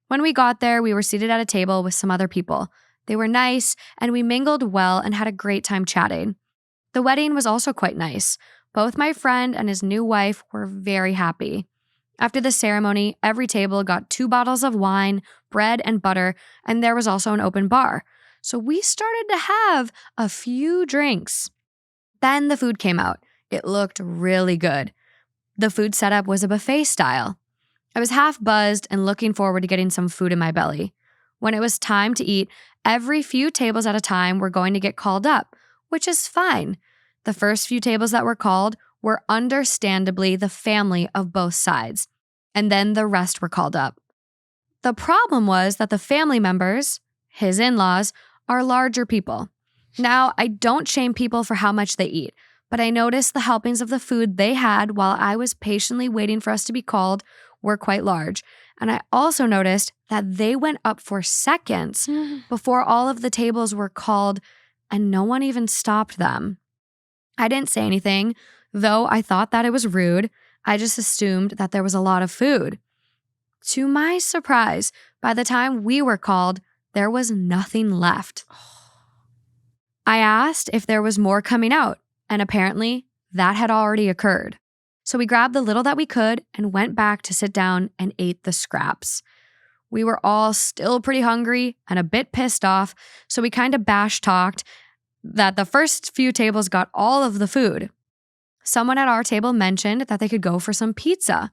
When we got there, we were seated at a table with some other people. They were nice, and we mingled well and had a great time chatting. The wedding was also quite nice. Both my friend and his new wife were very happy. After the ceremony, every table got 2 bottles of wine, bread, and butter, and there was also an open bar. So we started to have a few drinks. Then the food came out. It looked really good. The food setup was a buffet style. I was half buzzed and looking forward to getting some food in my belly. When it was time to eat, every few tables at a time were going to get called up, which is fine. The first few tables that were called were understandably the family of both sides, and then the rest were called up. The problem was that the family members, his in-laws, are larger people. Now, I don't shame people for how much they eat, but I noticed the helpings of the food they had while I was patiently waiting for us to be called were quite large. And I also noticed that they went up for seconds before all of the tables were called, and no one even stopped them. I didn't say anything, though I thought that it was rude. I just assumed that there was a lot of food. To my surprise, by the time we were called, there was nothing left. I asked if there was more coming out, and apparently that had already occurred. So we grabbed the little that we could and went back to sit down and ate the scraps. We were all still pretty hungry and a bit pissed off, so we kind of bash-talked that the first few tables got all of the food. Someone at our table mentioned that they could go for some pizza,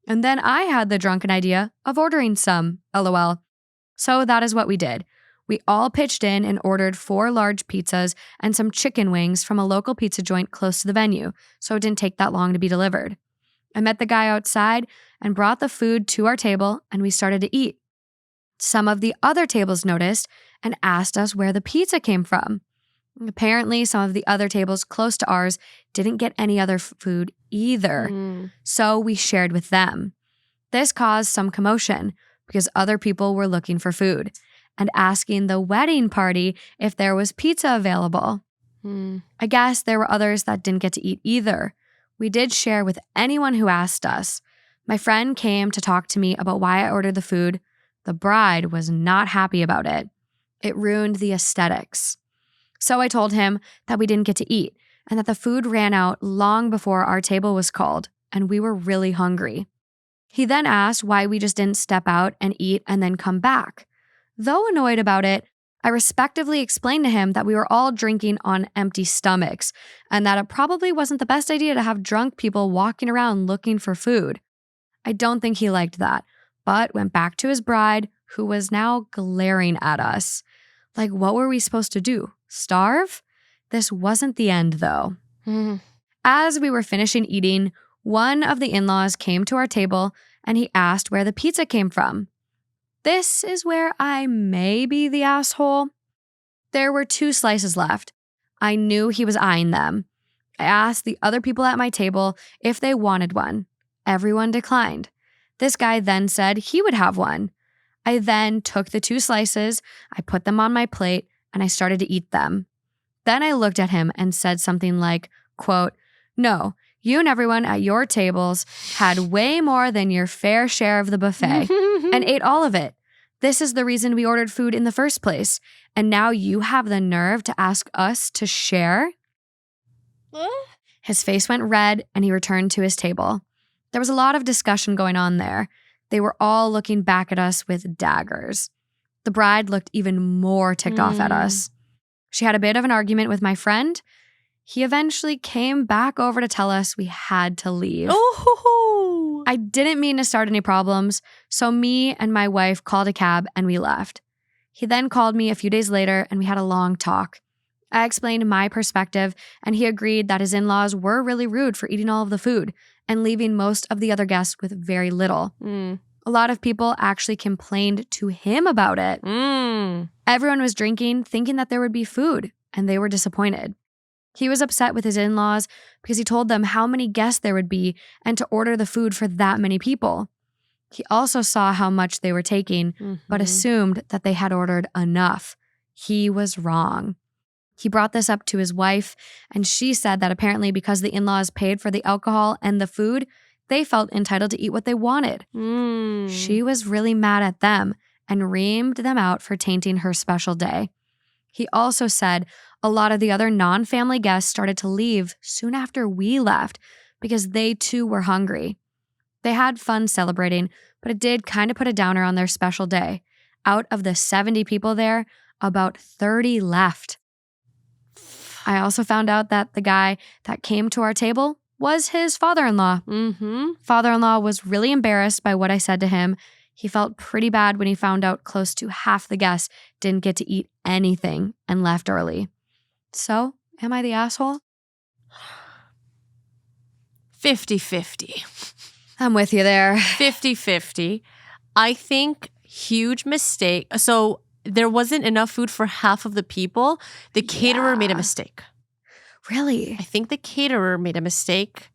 and then I had the drunken idea of ordering some, LOL. So that is what we did. We all pitched in and ordered 4 large pizzas and some chicken wings from a local pizza joint close to the venue, so it didn't take that long to be delivered. I met the guy outside and brought the food to our table, and we started to eat. Some of the other tables noticed and asked us where the pizza came from. Apparently, some of the other tables close to ours didn't get any other food either, so we shared with them. This caused some commotion because other people were looking for food and asking the wedding party if there was pizza available. I guess there were others that didn't get to eat either. We did share with anyone who asked us. My friend came to talk to me about why I ordered the food. The bride was not happy about it. It ruined the aesthetics. So I told him that we didn't get to eat and that the food ran out long before our table was called, and we were really hungry. He then asked why we just didn't step out and eat and then come back. Though annoyed about it, I respectively explained to him that we were all drinking on empty stomachs and that it probably wasn't the best idea to have drunk people walking around looking for food. I don't think he liked that, but went back to his bride, who was now glaring at us. Like, what were we supposed to do? Starve? This wasn't the end, though. As we were finishing eating, one of the in-laws came to our table and he asked where the pizza came from. This is where I may be the asshole. There were 2 slices left. I knew he was eyeing them. I asked the other people at my table if they wanted one. Everyone declined. This guy then said he would have one. I then took the 2 slices, I put them on my plate, and I started to eat them. Then I looked at him and said something like, quote, "No, you and everyone at your tables had way more than your fair share of the buffet and ate all of it. This is the reason we ordered food in the first place. And now you have the nerve to ask us to share?" His face went red and he returned to his table. There was a lot of discussion going on there. They were all looking back at us with daggers. The bride looked even more ticked off at us. She had a bit of an argument with my friend. He eventually came back over to tell us we had to leave. I didn't mean to start any problems, so me and my wife called a cab and we left. He then called me a few days later and we had a long talk. I explained my perspective and he agreed that his in-laws were really rude for eating all of the food and leaving most of the other guests with very little. A lot of people actually complained to him about it. Everyone was drinking, thinking that there would be food, and they were disappointed. He was upset with his in-laws because he told them how many guests there would be and to order the food for that many people. He also saw how much they were taking, but assumed that they had ordered enough. He was wrong. He brought this up to his wife, and she said that apparently because the in-laws paid for the alcohol and the food, they felt entitled to eat what they wanted. She was really mad at them and reamed them out for tainting her special day. He also said a lot of the other non-family guests started to leave soon after we left because they too were hungry. They had fun celebrating, but it did kind of put a downer on their special day. Out of the 70 people there, about 30 left. I also found out that the guy that came to our table was his father-in-law. Father-in-law was really embarrassed by what I said to him. He felt pretty bad when he found out close to half the guests didn't get to eat anything and left early. So, am I the asshole? 50-50. I'm with you there. 50-50. I think huge mistake. So there wasn't enough food for half of the people. The caterer made a mistake. Really? I think the caterer made a mistake,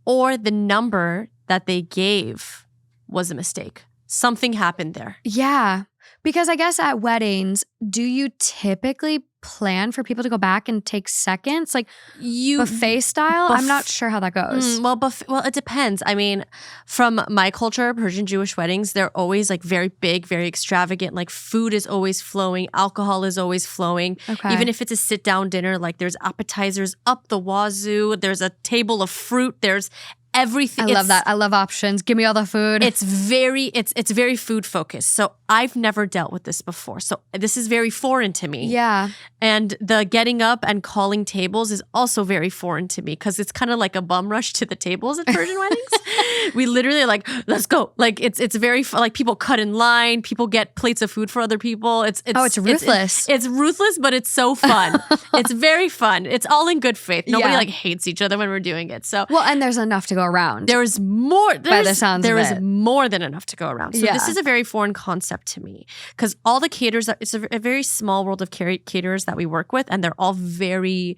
or the number that they gave was a mistake. Something happened there. Yeah. Because I guess at weddings, do you typically plan for people to go back and take seconds? Like buffet style? I'm not sure how that goes. Well, it depends. I mean, from my culture, Persian Jewish weddings, they're always like very big, very extravagant. Like food is always flowing. Alcohol is always flowing. Okay. Even if it's a sit-down dinner, like there's appetizers up the wazoo. There's a table of fruit. There's everything. I love that. I love options. Give me all the food. It's very food focused. So I've never dealt with this before. So this is very foreign to me. Yeah. And the getting up and calling tables is also very foreign to me because it's kind of like a bum rush to the tables at Persian weddings. We literally like, let's go. Like it's very like people cut in line. People get plates of food for other people. It's ruthless. It's ruthless, but it's so fun. It's very fun. It's all in good faith. Nobody like hates each other when we're doing it. So well, and there's enough to go around. There is more. By the sounds there of is it. more than enough to go around. So this is a very foreign concept to me because all the caterers, it's a very small world of caterers that we work with, and they're all very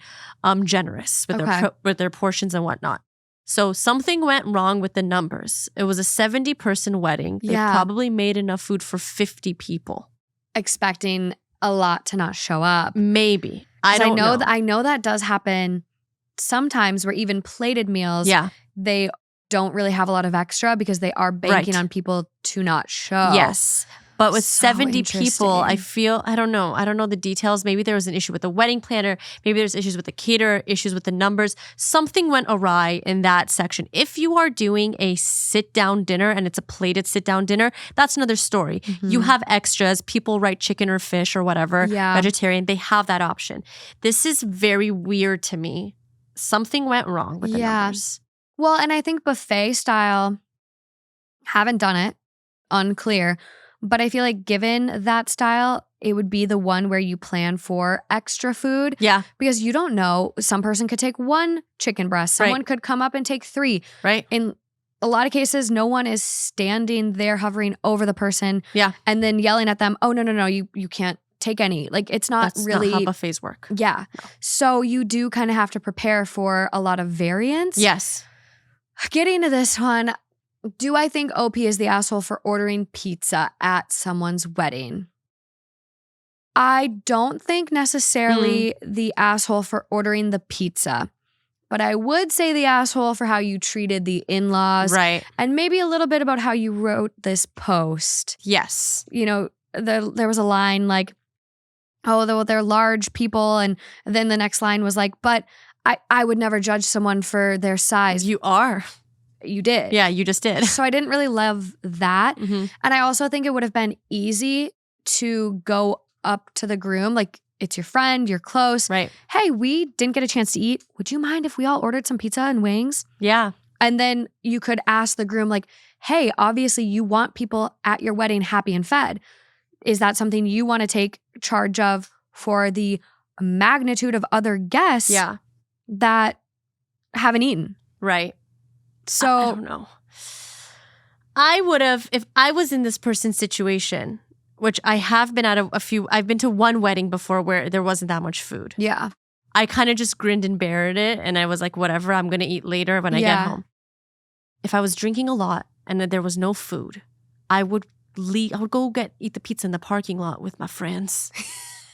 generous with their portions and whatnot. So something went wrong with the numbers. It was a 70-person wedding. They probably made enough food for 50 people. Expecting a lot to not show up. Maybe. I don't know. I know that does happen sometimes where even plated meals, they don't really have a lot of extra because they are banking on people to not show. Yes. But with So 70 people, I feel, I don't know the details. Maybe there was an issue with the wedding planner. Maybe there's issues with the caterer, issues with the numbers. Something went awry in that section. If you are doing a sit-down dinner and it's a plated sit-down dinner, that's another story. Mm-hmm. You have extras. People write chicken or fish or whatever, vegetarian. They have that option. This is very weird to me. Something went wrong with the numbers. Well, and I think buffet style, haven't done it, unclear. But I feel like given that style, it would be the one where you plan for extra food. Yeah. Because you don't know, some person could take 1 chicken breast. Someone could come up and take 3. Right. In a lot of cases, no one is standing there hovering over the person and then yelling at them, oh, no, you can't take any. Like it's not That's really not how buffets work. Yeah. No. So you do kind of have to prepare for a lot of variance. Yes. Getting to this one, do I think OP is the asshole for ordering pizza at someone's wedding? I don't think necessarily the asshole for ordering the pizza, but I would say the asshole for how you treated the in-laws. Right. And maybe a little bit about how you wrote this post. Yes. You know, there was a line like, oh, they're large people. And then the next line was like, but I would never judge someone for their size. You are. You did. Yeah, you just did. So I didn't really love that. Mm-hmm. And I also think it would have been easy to go up to the groom, like it's your friend, you're close. Right. Hey, we didn't get a chance to eat. Would you mind if we all ordered some pizza and wings? Yeah. And then you could ask the groom like, hey, obviously you want people at your wedding happy and fed. Is that something you want to take charge of for the magnitude of other guests that haven't eaten? Right. So I don't know. I would have, if I was in this person's situation, which I have been at a few, I've been to one wedding before where there wasn't that much food. Yeah. I kind of just grinned and bared it. And I was like, whatever, I'm going to eat later when I get home. If I was drinking a lot and there was no food, I would go eat the pizza in the parking lot with my friends.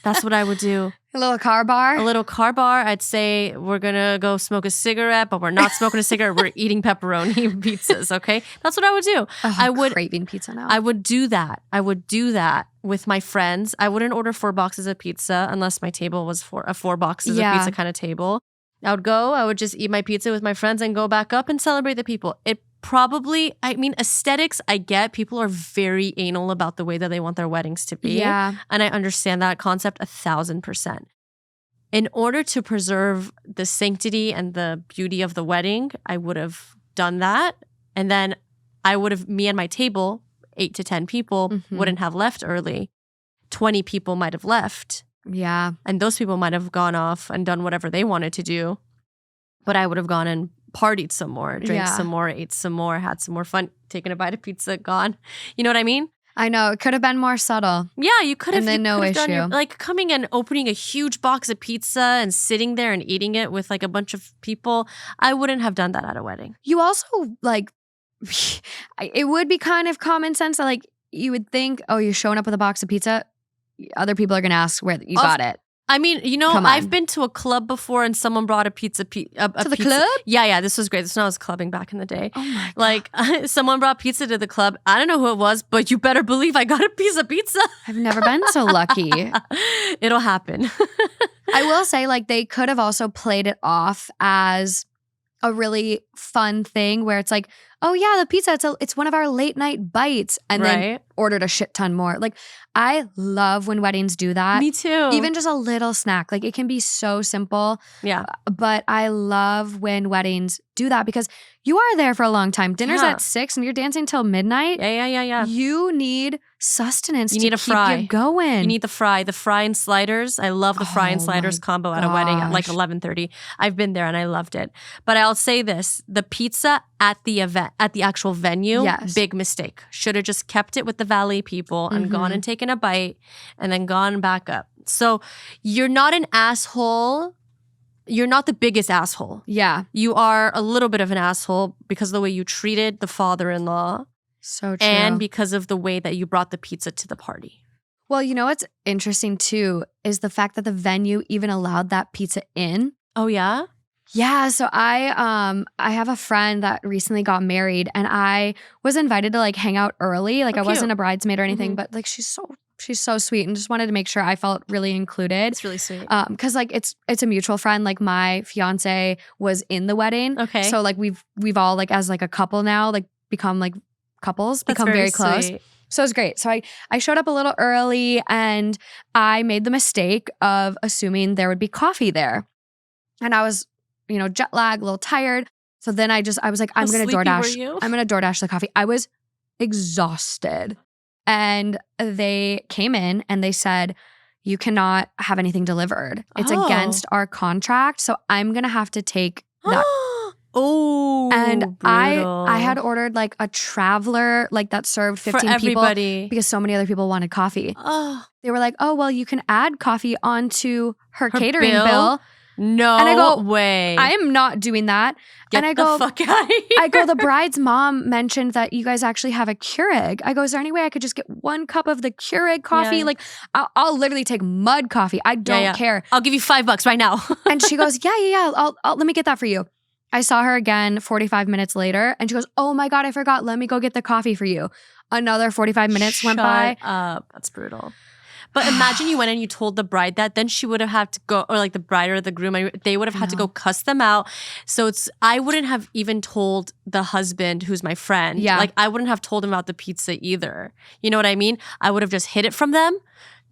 That's what I would do. A little car bar? A little car bar. I'd say we're going to go smoke a cigarette, but we're not smoking a cigarette. We're eating pepperoni pizzas, okay? That's what I would do. Oh, I'm craving pizza now. I would do that. I would do that with my friends. I wouldn't order 4 boxes of pizza unless my table was 4 boxes of pizza kind of table. I would just eat my pizza with my friends and go back up and celebrate the people. Aesthetics, I get. People are very anal about the way that they want their weddings to be. Yeah. And I understand that concept 1,000%. In order to preserve the sanctity and the beauty of the wedding, I would have done that. And then me and my table, 8 to 10 people, wouldn't have left early. 20 people might have left. Yeah. And those people might have gone off and done whatever they wanted to do. But I would have gone and partied some more, drank some more, ate some more, had some more fun, taken a bite of pizza, gone. You know what I mean? I know. It could have been more subtle. Yeah, you could have. And then no issue. Like coming and opening a huge box of pizza and sitting there and eating it with like a bunch of people. I wouldn't have done that at a wedding. You also like, it would be kind of common sense that like you would think, oh, you're showing up with a box of pizza. Other people are going to ask where you got it. I mean, you know, I've been to a club before and someone brought a pizza. To the club? Yeah, this was great. This is when I was clubbing back in the day. Oh my God. Like, someone brought pizza to the club. I don't know who it was, but you better believe I got a piece of pizza. I've never been so lucky. It'll happen. I will say, like, they could have also played it off as a really fun thing where it's like, oh yeah, the pizza, it's one of our late night bites, and then ordered a shit ton more. Like, I love when weddings do that. Me too. Even just a little snack. Like, it can be so simple. Yeah. But I love when weddings do that because you are there for a long time. Dinner's at 6 and you're dancing till midnight. Yeah. You need sustenance. You need a keep fry. you going. You need the fry and sliders. I love the fry and sliders combo at a wedding at like 11:30. I've been there and I loved it. But I'll say this: the pizza at the event, at the actual venue, big mistake. Should have just kept it with the valet people and gone and taken a bite and then gone back up. So you're not an asshole. You're not the biggest asshole. Yeah. You are a little bit of an asshole because of the way you treated the father-in-law. So true. And because of the way that you brought the pizza to the party. Well, you know what's interesting too is the fact that the venue even allowed that pizza in. Oh yeah? Yeah, so I have a friend that recently got married and I was invited to like hang out early. Like I wasn't a bridesmaid or anything, but like she's so sweet and just wanted to make sure I felt really included. It's really sweet. Cuz like it's a mutual friend. Like my fiance was in the wedding. Okay. So like we've all like as like a couple now like become like couples, become very close. Sweet. So it was great. So I showed up a little early and I made the mistake of assuming there would be coffee there. And I was, you know, jet lag, a little tired. So then I was like, I'm going to DoorDash the coffee. I was exhausted. And they came in and they said, you cannot have anything delivered. It's against our contract. So I'm going to have to take that. Oh, and brutal. I had ordered like a traveler like that served 15 people because so many other people wanted coffee. Oh. They were like, oh, well, you can add coffee onto her catering bill. No and I go, way. I am not doing that. Get and I the fuck out of here. I go, the bride's mom mentioned that you guys actually have a Keurig. I go, is there any way I could just get 1 cup of the Keurig coffee? Yeah. Like, I'll literally take mud coffee. I don't care. I'll give you $5 right now. And she goes, yeah. I'll let me get that for you. I saw her again 45 minutes later and she goes, oh my God, I forgot. Let me go get the coffee for you. Another 45 minutes went by. Shut up. That's brutal. But imagine you went and you told the bride that, then she would have had to go, or like the bride or the groom, they would have had to go cuss them out. So I wouldn't have even told the husband, who's my friend. Yeah. Like I wouldn't have told him about the pizza either. You know what I mean? I would have just hid it from them,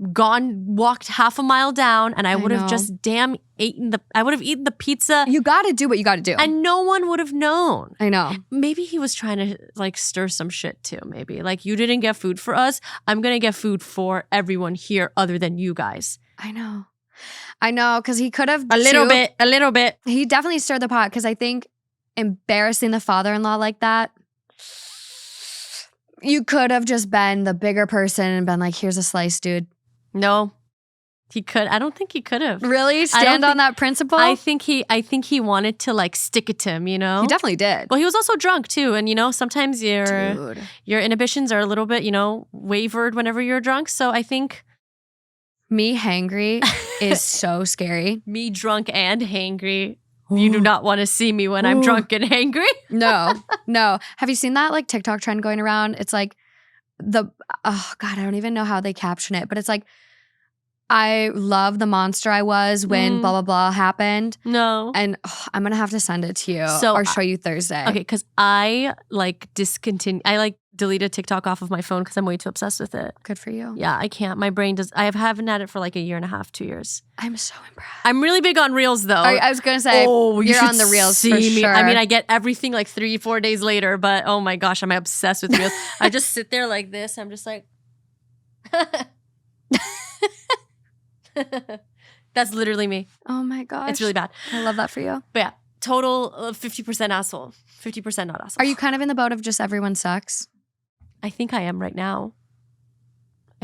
walked half a mile down, and I would have just eaten the pizza. You got to do what you got to do. And no one would have known. I know. Maybe he was trying to like stir some shit too, maybe. Like, you didn't get food for us. I'm going to get food for everyone here other than you guys. I know, because he could have A little bit. He definitely stirred the pot because I think embarrassing the father-in-law like that, you could have just been the bigger person and been like, here's a slice, dude. No, he could. I don't think he could have. Really? Stand on that principle? I think he wanted to like stick it to him, you know? He definitely did. Well, he was also drunk too. And you know, sometimes your inhibitions are a little bit, you know, wavered whenever you're drunk. So I think me hangry is so scary. Me drunk and hangry. You do not want to see me when I'm drunk and hangry. No. Have you seen that like TikTok trend going around? It's like oh God, I don't even know how they caption it, but it's like, I love the monster I was when blah, blah, blah happened. No. And I'm going to have to send it to you or show you Thursday. Okay, because I deleted TikTok off of my phone because I'm way too obsessed with it. Good for you. Yeah, I can't. My brain does. I haven't had it for like a year and a half, 2 years. I'm so impressed. I'm really big on Reels though. I was going to say, you're on the Reels for sure. I mean, I get everything like 3-4 days later, but oh my gosh, I'm obsessed with Reels. I just sit there like this. I'm just like... That's literally me. Oh my gosh. It's really bad. I love that for you. But yeah, total 50% asshole. 50% not asshole. Are you kind of in the boat of just everyone sucks? I think I am right now.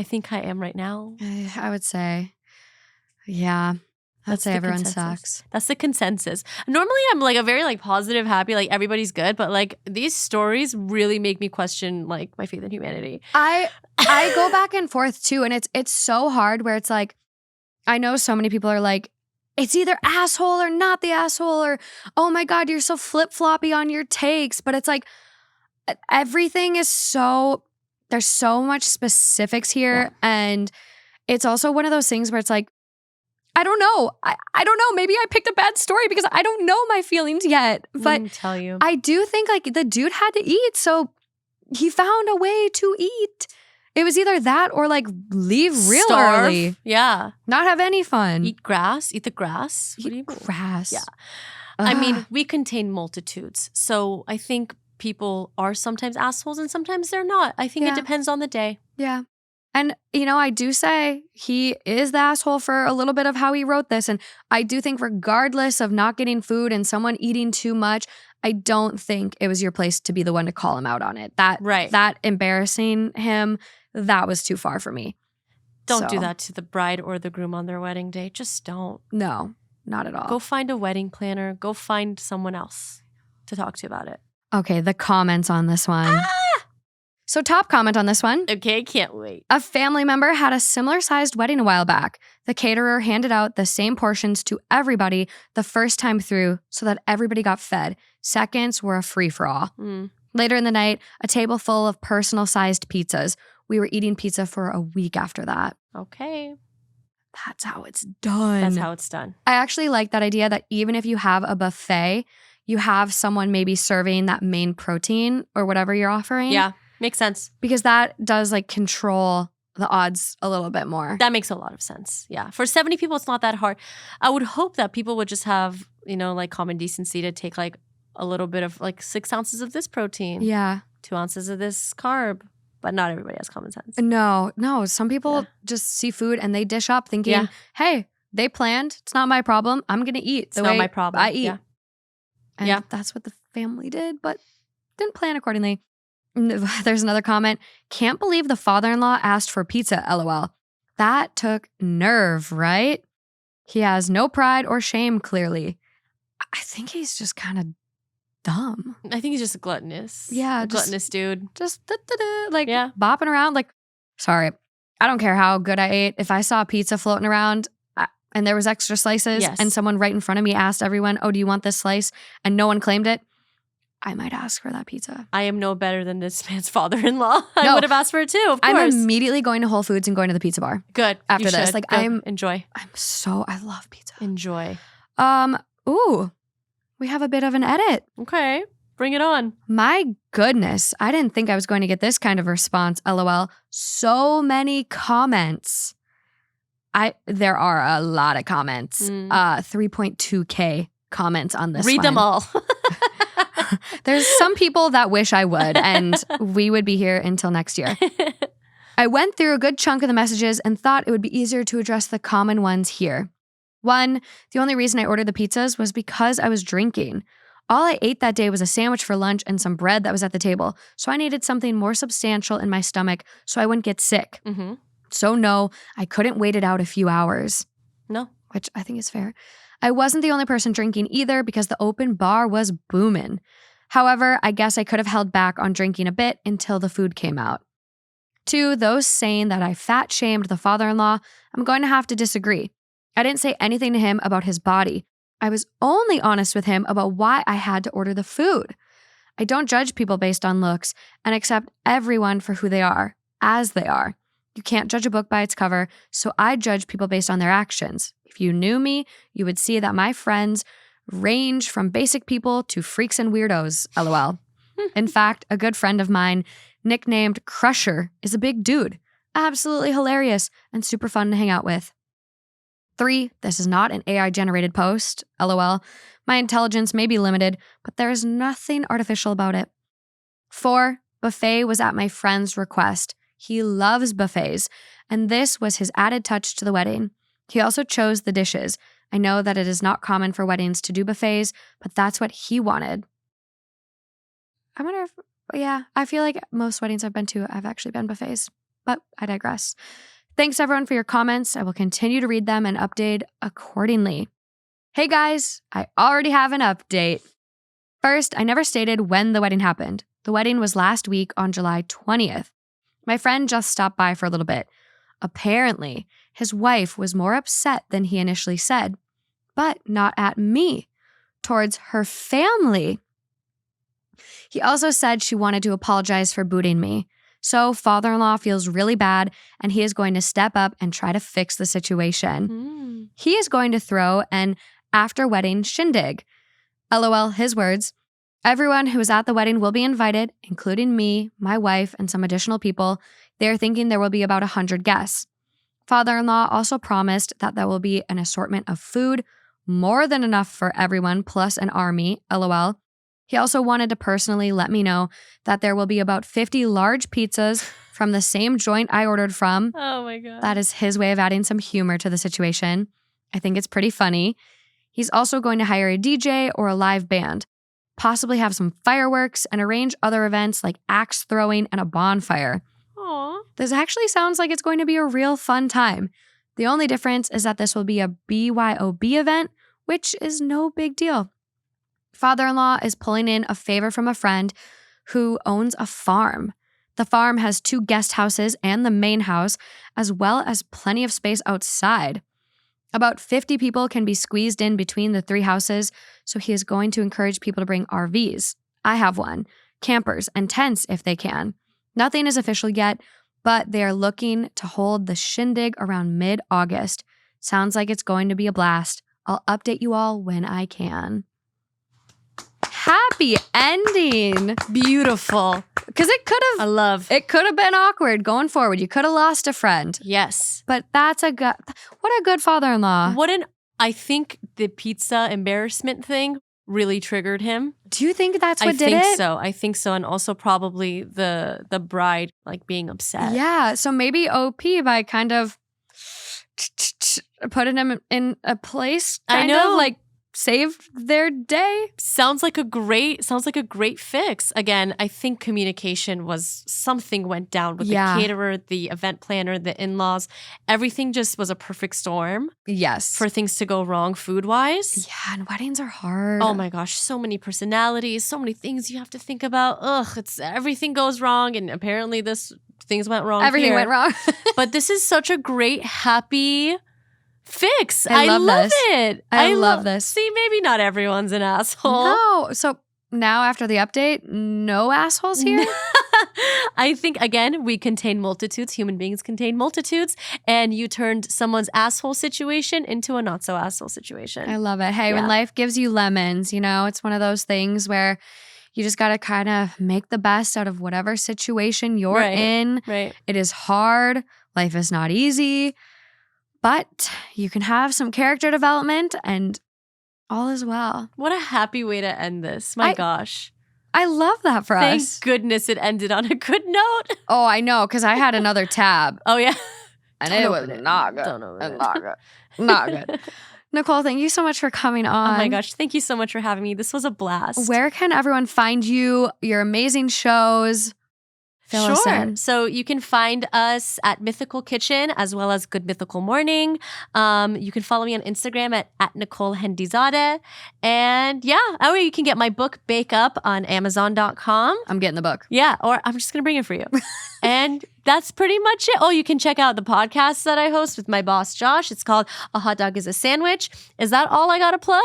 I would say, yeah. I'd say everyone sucks. That's the consensus. Normally, I'm like a very like positive, happy, like everybody's good. But like these stories really make me question like my faith in humanity. I go back and forth too, and it's so hard where it's like, I know so many people are like, it's either asshole or not the asshole, or oh my God, you're so flip-floppy on your takes. But it's like everything is so, there's so much specifics here. Yeah. And it's also one of those things where it's like, I don't know. I don't know. Maybe I picked a bad story because I don't know my feelings yet. But let me tell you, I do think like the dude had to eat, so he found a way to eat. It was either that or like leave real early. Yeah. Not have any fun. Eat grass. Eat the grass. What do you mean? Grass. Yeah. I mean, we contain multitudes. So I think people are sometimes assholes and sometimes they're not. I think it depends on the day. Yeah. And, you know, I do say he is the asshole for a little bit of how he wrote this. And I do think regardless of not getting food and someone eating too much, I don't think it was your place to be the one to call him out on it. That embarrassing him, that was too far for me. Don't do that to the bride or the groom on their wedding day. Just don't. No, not at all. Go find a wedding planner. Go find someone else to talk to about it. Okay, the comments on this one. So top comment on this one. Okay, can't wait. A family member had a similar sized wedding a while back. The caterer handed out the same portions to everybody the first time through so that everybody got fed. Seconds were a free-for-all. Later in the night, a table full of personal sized pizzas. We were eating pizza for a week after that. Okay. That's how it's done. That's how it's done. I actually like that idea that even if you have a buffet, you have someone maybe serving that main protein or whatever you're offering. Yeah. Makes sense. Because that does like control the odds a little bit more. That makes a lot of sense. Yeah. For 70 people, it's not that hard. I would hope that people would just have, you know, like common decency to take like a little bit of like 6 ounces of this protein. Yeah. 2 ounces of this carb. But not everybody has common sense. No. Some people just see food and they dish up thinking, hey, they planned. It's not my problem. I'm going to eat it's not my problem. I eat. And that's what the family did, but didn't plan accordingly. There's another comment. Can't believe the father-in-law asked for pizza, LOL. That took nerve, right? He has no pride or shame, clearly. I think he's just kind of dumb. I think he's just gluttonous. Yeah. Gluttonous dude. Just like bopping around. Like, sorry, I don't care how good I ate. If I saw pizza floating around and there was extra slices and someone right in front of me asked everyone, oh, do you want this slice? And no one claimed it. I might ask for that pizza. I am no better than this man's father-in-law. I would have asked for it too, of course. I'm immediately going to Whole Foods and going to the pizza bar. Good. After this. Like enjoy. I love pizza. Enjoy. Ooh. We have a bit of an edit. Okay. Bring it on. My goodness. I didn't think I was going to get this kind of response, LOL. So many comments. There are a lot of comments. 3.2K comments on this Read them all. There's some people that wish I would, and we would be here until next year. I went through a good chunk of the messages and thought it would be easier to address the common ones here. 1, the only reason I ordered the pizzas was because I was drinking. All I ate that day was a sandwich for lunch and some bread that was at the table, so I needed something more substantial in my stomach so I wouldn't get sick. So no, I couldn't wait it out a few hours. No. Which I think is fair. I wasn't the only person drinking either because the open bar was booming. However, I guess I could have held back on drinking a bit until the food came out. 2, those saying that I fat shamed the father-in-law, I'm going to have to disagree. I didn't say anything to him about his body. I was only honest with him about why I had to order the food. I don't judge people based on looks and accept everyone for who they are, as they are. You can't judge a book by its cover, so I judge people based on their actions. If you knew me, you would see that my friends range from basic people to freaks and weirdos, LOL. In fact, a good friend of mine, nicknamed Crusher, is a big dude. Absolutely hilarious and super fun to hang out with. 3, this is not an AI-generated post, LOL. My intelligence may be limited, but there is nothing artificial about it. 4, buffet was at my friend's request. He loves buffets, and this was his added touch to the wedding. He also chose the dishes. I know that it is not common for weddings to do buffets, but that's what he wanted. I wonder if, yeah, I feel like most weddings I've been to have actually been buffets, but I digress. Thanks everyone for your comments. I will continue to read them and update accordingly. Hey guys, I already have an update. First, I never stated when the wedding happened. The wedding was last week on July 20th. My friend just stopped by for a little bit. Apparently, his wife was more upset than he initially said, but not at me, towards her family. He also said she wanted to apologize for booting me. So father-in-law feels really bad and he is going to step up and try to fix the situation. He is going to throw an after-wedding shindig. LOL, his words. Everyone who is at the wedding will be invited, including me, my wife, and some additional people. They are thinking there will be about 100 guests. Father-in-law also promised that there will be an assortment of food, more than enough for everyone, plus an army, LOL. He also wanted to personally let me know that there will be about 50 large pizzas from the same joint I ordered from. Oh my God. That is his way of adding some humor to the situation. I think it's pretty funny. He's also going to hire a DJ or a live band, possibly have some fireworks, and arrange other events like axe throwing and a bonfire. Aww. This actually sounds like it's going to be a real fun time. The only difference is that this will be a BYOB event, which is no big deal. Father-in-law is pulling in a favor from a friend who owns a farm. The farm has 2 guest houses and the main house, as well as plenty of space outside. About 50 people can be squeezed in between the 3 houses, so he is going to encourage people to bring RVs. I have one. Campers and tents if they can. Nothing is official yet, but they are looking to hold the shindig around mid-August. Sounds like it's going to be a blast. I'll update you all when I can. Happy ending. Beautiful. Because it could have been awkward going forward. You could have lost a friend. Yes. But what a good father-in-law. I think the pizza embarrassment thing really triggered him. Do you think that's what did it? I think so. And also probably the bride like being upset. Yeah. So maybe OP by kind of putting him in a place kind of like saved their day. Sounds like a great fix. Again, I think communication something went down with the caterer, the event planner, the in-laws. Everything just was a perfect storm. Yes. For things to go wrong food-wise. Yeah, and weddings are hard. Oh my gosh, so many personalities, so many things you have to think about. Everything goes wrong, and apparently things went wrong. Everything went wrong. But this is such a great, happy fix. I love it. I love this. See, maybe not everyone's an asshole. No. So now after the update, no assholes here? I think, again, we contain multitudes. Human beings contain multitudes. And you turned someone's asshole situation into a not so asshole situation. I love it. Hey, when life gives you lemons, it's one of those things where you just got to kind of make the best out of whatever situation you're in. Right. It is hard. Life is not easy. But you can have some character development and all is well. What a happy way to end this. My gosh. I love that for us. Thank goodness it ended on a good note. Oh, I know, because I had another tab. Oh, yeah. And it was not good. Not good. Not good. Nicole, thank you so much for coming on. Oh my gosh, thank you so much for having me. This was a blast. Where can everyone find you, your amazing shows? Sure. So you can find us at Mythical Kitchen as well as Good Mythical Morning. You can follow me on Instagram at Nicole Enayati. And you can get my book, Bake Up, on amzn.to. I'm getting the book. Yeah, or I'm just going to bring it for you. And that's pretty much it. Oh, you can check out the podcast that I host with my boss, Josh. It's called A Hot Dog is a Sandwich. Is that all I got to plug?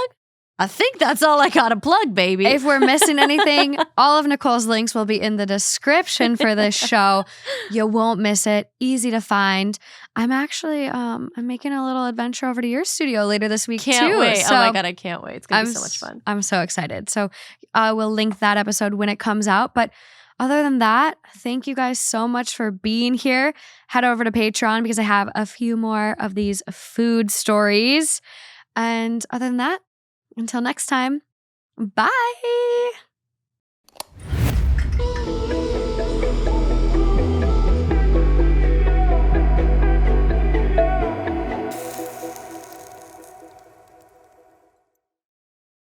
I think that's all I got to plug, baby. If we're missing anything, all of Nicole's links will be in the description for this show. You won't miss it. Easy to find. I'm actually I'm making a little adventure over to your studio later this week too. Can't wait. So oh my God, I can't wait. It's going to be so much fun. I'm so excited. So we'll link that episode when it comes out. But other than that, thank you guys so much for being here. Head over to Patreon because I have a few more of these food stories. And other than that, until next time, bye.